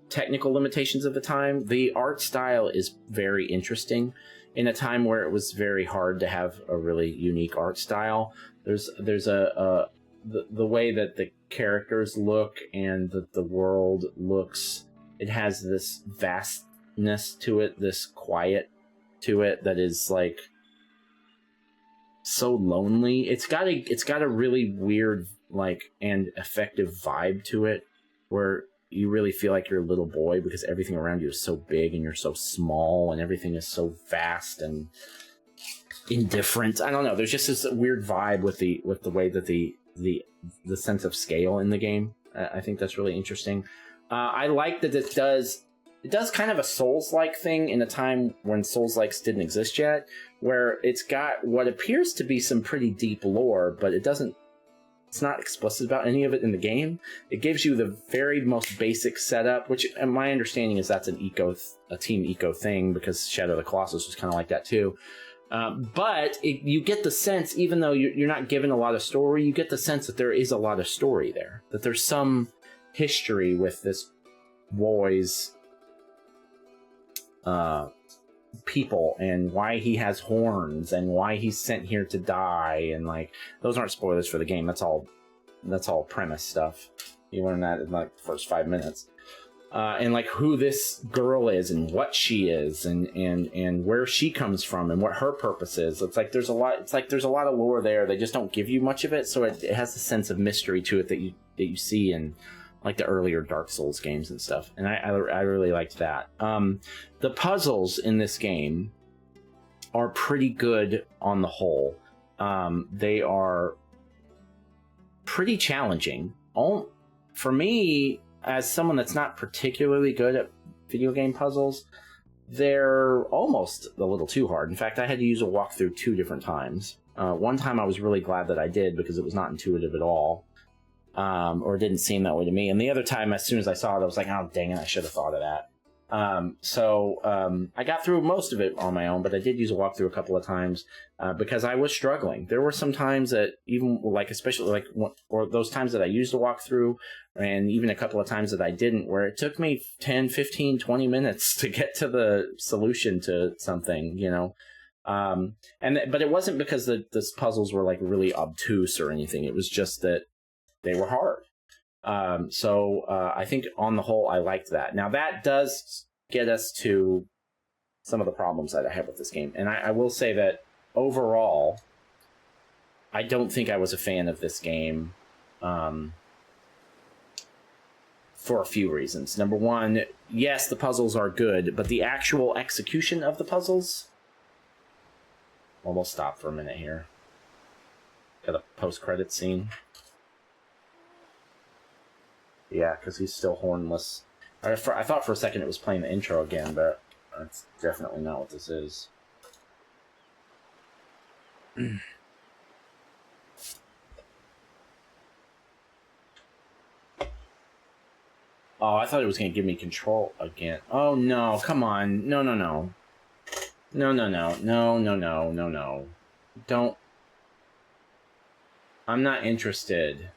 technical limitations of the time, the art style is very interesting. In a time where it was very hard to have a really unique art style, there's the way that the characters look and the world looks. It has this vastness to it, this quiet to it that is like so lonely. It's got a really weird and effective vibe to it, where you really feel like you're a little boy because everything around you is so big and you're so small and everything is so vast and indifferent. I don't know. There's just this weird vibe with the way that the sense of scale in the game. I think that's really interesting. I like that it does kind of a Souls-like thing in a time when Souls-likes didn't exist yet, where it's got what appears to be some pretty deep lore, but it's not explicit about any of it in the game. It gives you the very most basic setup, which my understanding is that's a Team ICO thing, because Shadow of the Colossus was kind of like that too. But you get the sense, even though you're not given a lot of story, you get the sense that there is a lot of story there. That there's some history with this boy's people, and why he has horns, and why he's sent here to die, and like, those aren't spoilers for the game. That's all premise stuff. You learn that in like the first 5 minutes. And like who this girl is, and what she is, and where she comes from, and what her purpose is. It's like there's a lot of lore there. They just don't give you much of it, so it has a sense of mystery to it that you see in like the earlier Dark Souls games and stuff. And I really liked that. The puzzles in this game are pretty good on the whole. They are pretty challenging. For me, as someone that's not particularly good at video game puzzles, they're almost a little too hard. In fact, I had to use a walkthrough 2 different times. One time I was really glad that I did, because it was not intuitive at all, or it didn't seem that way to me. And the other time, as soon as I saw it, I was like, oh, dang it, I should have thought of that. I got through most of it on my own, but I did use a walkthrough a couple of times because I was struggling. There were some times that even like, especially like, or those times that I used a walkthrough, and even a couple of times that I didn't, where it took me 10, 15, 20 minutes to get to the solution to something, you know. But it wasn't because the puzzles were like really obtuse or anything. It was just that they were hard. I think on the whole, I liked that. Now that does get us to some of the problems that I have with this game. And I will say that overall, I don't think I was a fan of this game, for a few reasons. Number one, yes, the puzzles are good, but the actual execution of the puzzles... Well, we'll stop for a minute here. Got a post-credit scene. Yeah, because he's still hornless. I thought for a second it was playing the intro again, but that's definitely not what this is. Oh, I thought it was going to give me control again. Oh, no, come on. No. No. Don't. I'm not interested.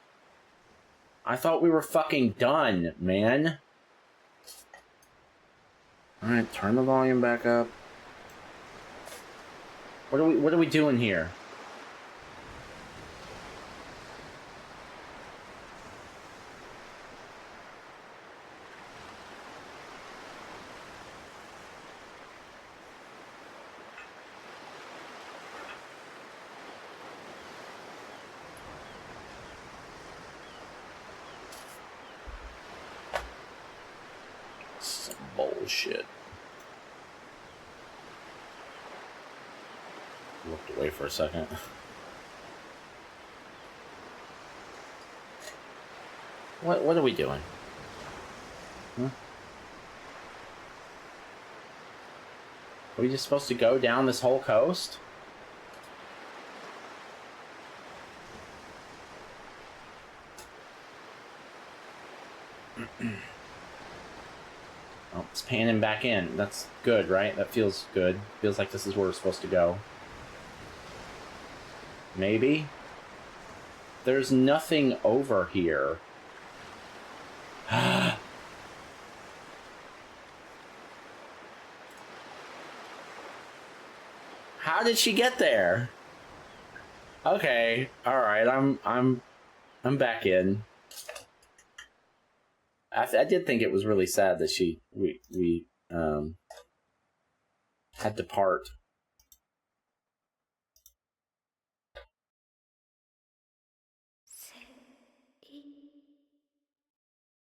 I thought we were fucking done, man. Alright, turn the volume back up. What are we doing here? Bullshit. Looked away for a second. What are we doing? Huh? Are we just supposed to go down this whole coast? Oh, it's panning back in. That's good, right? That feels good. Feels like this is where we're supposed to go. Maybe? There's nothing over here. How did she get there? Okay, all right. I'm back in. I did think it was really sad that we had to part.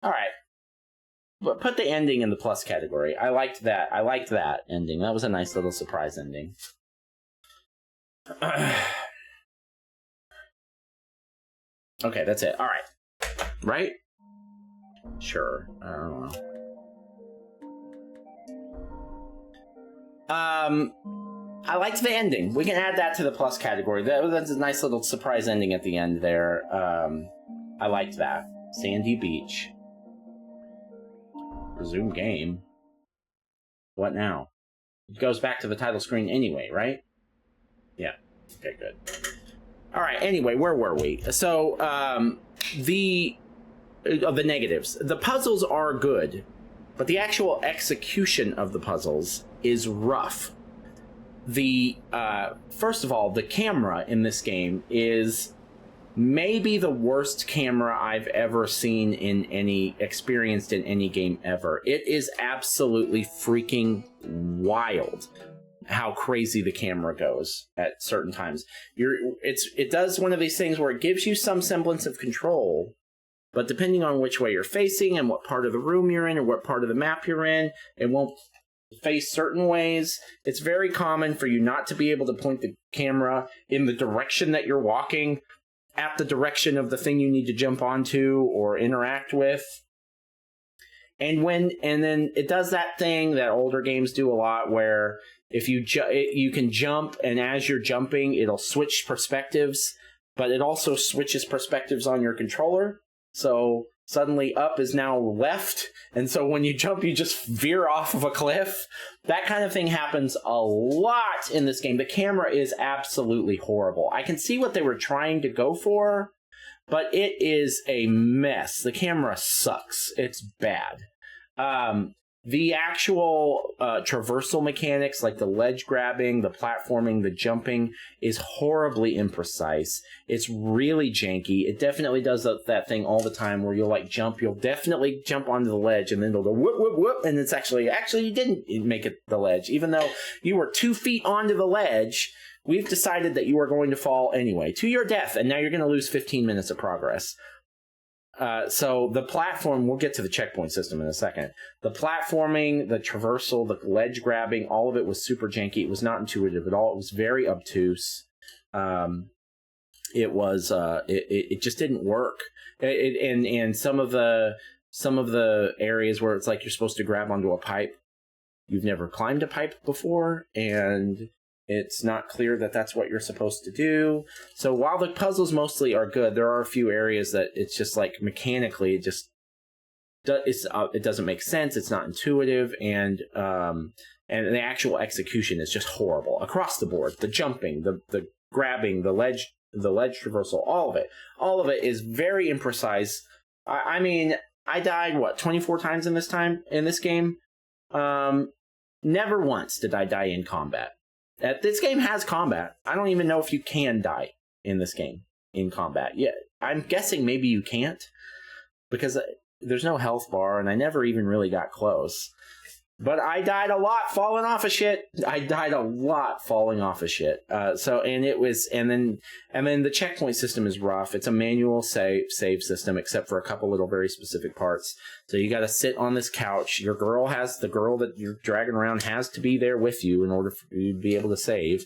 All right, but put the ending in the plus category. I liked that. I liked that ending. That was a nice little surprise ending. Okay, that's it. All right, right? Sure. I don't know. I liked the ending. We can add that to the plus category. That's a nice little surprise ending at the end there. I liked that. Sandy Beach. Resume game. What now? It goes back to the title screen anyway, right? Okay, good. All right. Anyway, where were we? So the negatives. The puzzles are good, but the actual execution of the puzzles is rough. The first of all, the camera in this game is maybe the worst camera I've ever seen experienced in any game ever. It is absolutely freaking wild how crazy the camera goes at certain times. It does one of these things where it gives you some semblance of control, but depending on which way you're facing and what part of the room you're in or what part of the map you're in, it won't face certain ways. It's very common for you not to be able to point the camera in the direction that you're walking at the direction of the thing you need to jump onto or interact with. And then it does that thing that older games do a lot, where if you can jump, and as you're jumping, it'll switch perspectives, but it also switches perspectives on your controller. So suddenly up is now left, and so when you jump, you just veer off of a cliff. That kind of thing happens a lot in this game. The camera is absolutely horrible. I can see what they were trying to go for, but it is a mess. The camera sucks. It's bad. The actual traversal mechanics, like the ledge grabbing, the platforming, the jumping, is horribly imprecise. It's really janky. It definitely does that thing all the time where you'll you'll definitely jump onto the ledge and then it'll go whoop, whoop, whoop, and it's actually you didn't make it the ledge. Even though you were 2 feet onto the ledge, we've decided that you are going to fall anyway, to your death, and now you're going to lose 15 minutes of progress. So the platform, we'll get to the checkpoint system in a second. The platforming, the traversal, the ledge grabbing, all of it was super janky. It was not intuitive at all. It was very obtuse. It just didn't work. And some of the areas where it's like you're supposed to grab onto a pipe, you've never climbed a pipe before, and it's not clear that that's what you're supposed to do. So while the puzzles mostly are good, there are a few areas that it's just like mechanically, it doesn't make sense. It's not intuitive, and the actual execution is just horrible across the board. The jumping, the grabbing, the ledge traversal, all of it is very imprecise. I mean, I died 24 times in this game. Never once did I die in combat. This game has combat. I don't even know if you can die in this game in combat. Yeah, I'm guessing maybe you can't, because there's no health bar, and I never even really got close. But I died a lot falling off of shit. And then the checkpoint system is rough. It's a manual save system, except for a couple little very specific parts. So you got to sit on this couch. The girl that you're dragging around has to be there with you in order for you to be able to save.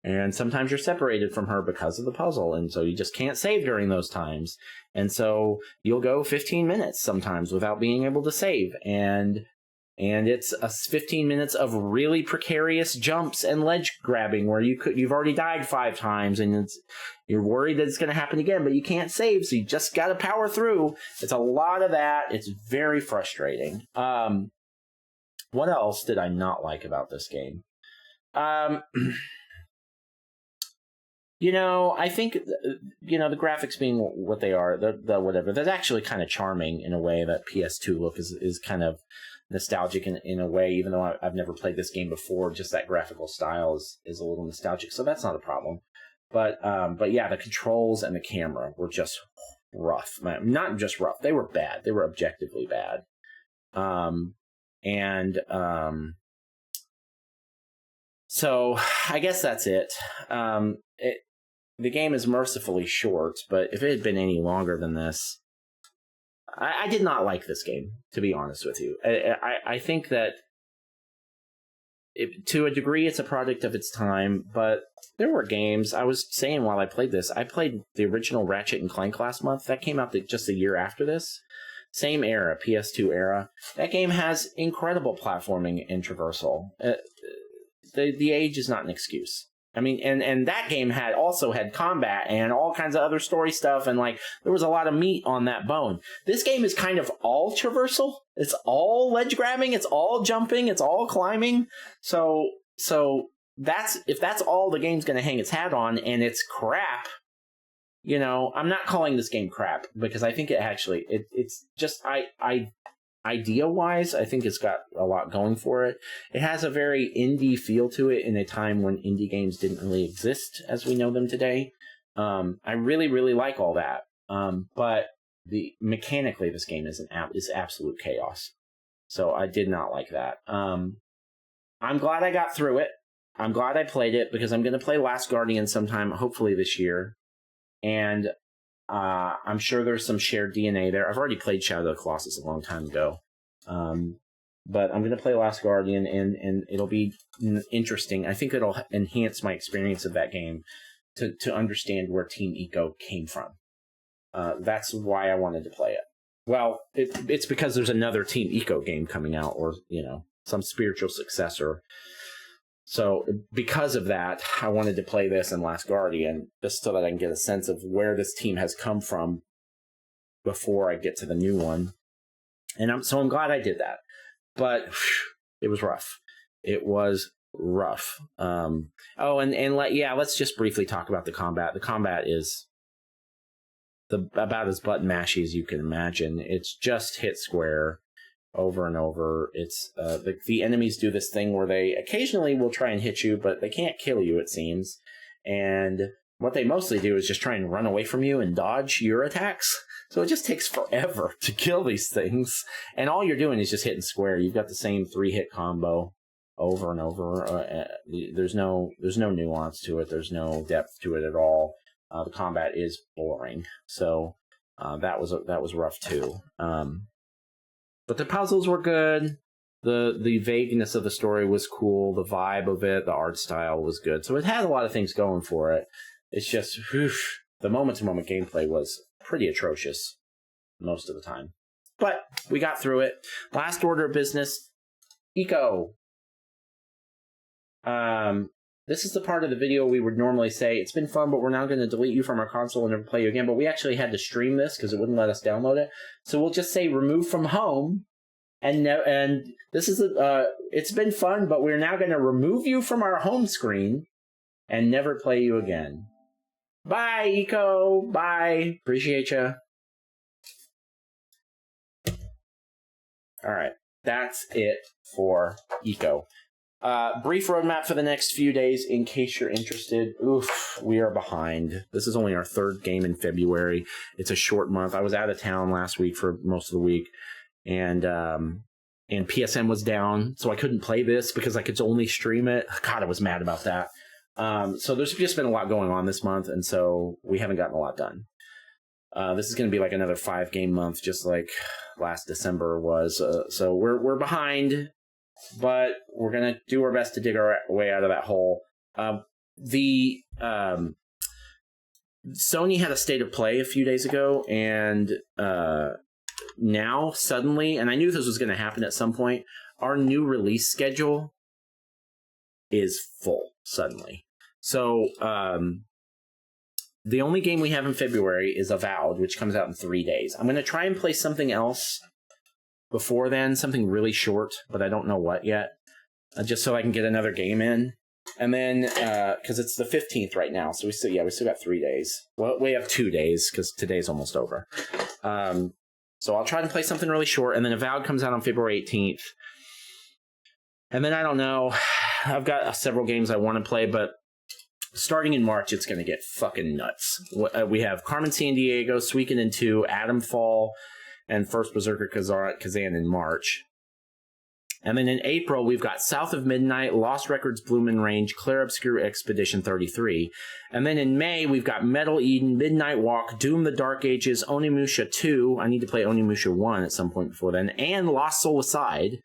And sometimes you're separated from her because of the puzzle, and so you just can't save during those times. And so you'll go 15 minutes sometimes without being able to save, and it's 15 minutes of really precarious jumps and ledge grabbing where you've already died 5 times, and you're worried that it's going to happen again, but you can't save, so you just got to power through. It's a lot of that. It's very frustrating. What else did I not like about this game? I think, the graphics being what they are, the whatever, that's actually kind of charming in a way. That PS2 look is kind of nostalgic in a way, even though I've never played this game before. Just that graphical style is a little nostalgic, so that's not a problem. But yeah, the controls and the camera were just rough. Not just rough, they were bad. They were objectively bad. So I guess that's it. The game is mercifully short, but if it had been any longer than this, I did not like this game, to be honest with you. I think that to a degree it's a product of its time, but there were games, I was saying while I played this, I played the original Ratchet and Clank last month. That came out just a year after this. Same era, PS2 era. That game has incredible platforming and traversal. The age is not an excuse. I mean, and that game also had combat and all kinds of other story stuff, and there was a lot of meat on that bone. This game is kind of all traversal. It's all ledge grabbing. It's all jumping. It's all climbing. So if that's all the game's going to hang its hat on, and it's crap, you know, I'm not calling this game crap, because I think it's just, idea-wise, I think it's got a lot going for it. It has a very indie feel to it in a time when indie games didn't really exist as we know them today. I really, really like all that. But mechanically, this game is absolute chaos. So I did not like that. I'm glad I got through it. I'm glad I played it, because I'm going to play Last Guardian sometime, hopefully this year. And I'm sure there's some shared DNA there. I've already played Shadow of the Colossus a long time ago. But I'm going to play Last Guardian, and it'll be interesting. I think it'll enhance my experience of that game to understand where Team ICO came from. That's why I wanted to play it. Well, it's because there's another Team ICO game coming out, or, you know, some spiritual successor. So because of that, I wanted to play this and Last Guardian, just so that I can get a sense of where this team has come from before I get to the new one. And I'm glad I did that. But it was rough. It was rough. Let's just briefly talk about the combat. The combat is about as button mashy as you can imagine. It's just hit square over and over. It's the enemies do this thing where they occasionally will try and hit you, but they can't kill you, it seems. And what they mostly do is just try and run away from you and dodge your attacks. So it just takes forever to kill these things. And all you're doing is just hitting square. You've got the same 3-hit combo over and over. There's no nuance to it. There's no depth to it at all. The combat is boring. So that was rough too. But the puzzles were good. The vagueness of the story was cool. The vibe of it, the art style was good. So it had a lot of things going for it. It's just, the moment-to-moment gameplay was pretty atrocious most of the time. But we got through it. Last order of business, ICO. This is the part of the video we would normally say, it's been fun, but we're now going to delete you from our console and never play you again. But we actually had to stream this because it wouldn't let us download it. So we'll just say remove from home. And this is it's been fun, but we're now going to remove you from our home screen and never play you again. Bye, ICO. Bye. Appreciate you. All right. That's it for ICO. Brief roadmap for the next few days in case you're interested. Oof, we are behind. This is only our third game in February. It's a short month. I was out of town last week for most of the week, and PSN was down, so I couldn't play this because I could only stream it. God, I was mad about that. So there's just been a lot going on this month, and so we haven't gotten a lot done. This is going to be like another 5-game month, just like last December was. So we're behind. But we're going to do our best to dig our way out of that hole. Sony had a state of play a few days ago, and now suddenly, and I knew this was going to happen at some point, our new release schedule is full suddenly. So the only game we have in February is Avowed, which comes out in 3 days. I'm going to try and play something else before then, something really short, but I don't know what yet, just so I can get another game in. And then, because it's the 15th right now, so we still got 3 days. Well, we have 2 days, because today's almost over. So I'll try to play something really short, and then Avowed comes out on February 18th. And then, I don't know, I've got several games I want to play, but starting in March, it's going to get fucking nuts. We have Carmen Sandiego, Suikoden 2, Atomfall, and First Berserker Kazan in March. And then in April, we've got South of Midnight, Lost Records Bloomin' Range, Clair Obscur Expedition 33. And then in May, we've got Metal Eden, Midnight Walk, Doom the Dark Ages, Onimusha 2. I need to play Onimusha 1 at some point before then. And Lost Soul Aside.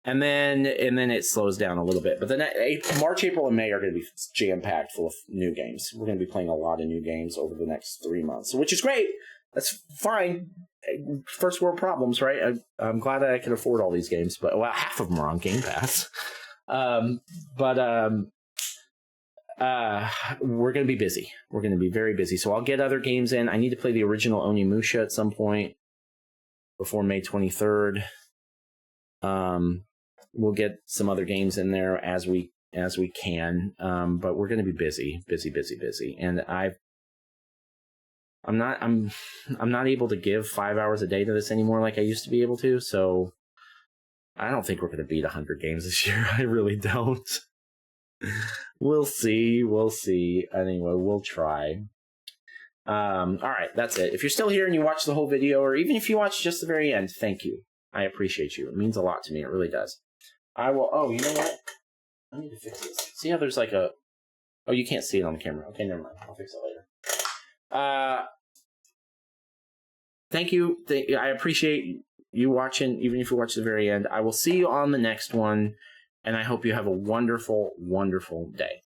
And then it slows down a little bit. But then March, April, and May are going to be jam-packed full of new games. We're going to be playing a lot of new games over the next 3 months, which is great. That's fine. First world problems, right? I'm glad that I can afford all these games, but half of them are on Game Pass. We're going to be busy. We're going to be very busy. So I'll get other games in. I need to play the original Onimusha at some point before May 23rd. We'll get some other games in there as we as we can. But we're going to be busy. And I'm not able to give 5 hours a day to this anymore like I used to be able to. So I don't think we're going to beat 100 games this year. I really don't. We'll see. Anyway, we'll try. All right, that's it. If you're still here and you watch the whole video, or even if you watch just the very end, thank you. I appreciate you. It means a lot to me. It really does. I will. Oh, you know what? I need to fix this. See how there's like a. Oh, you can't see it on the camera. Okay, never mind. I'll fix it later. Thank you. I appreciate you watching, even if you watch the very end. I will see you on the next one, and I hope you have a wonderful, wonderful day.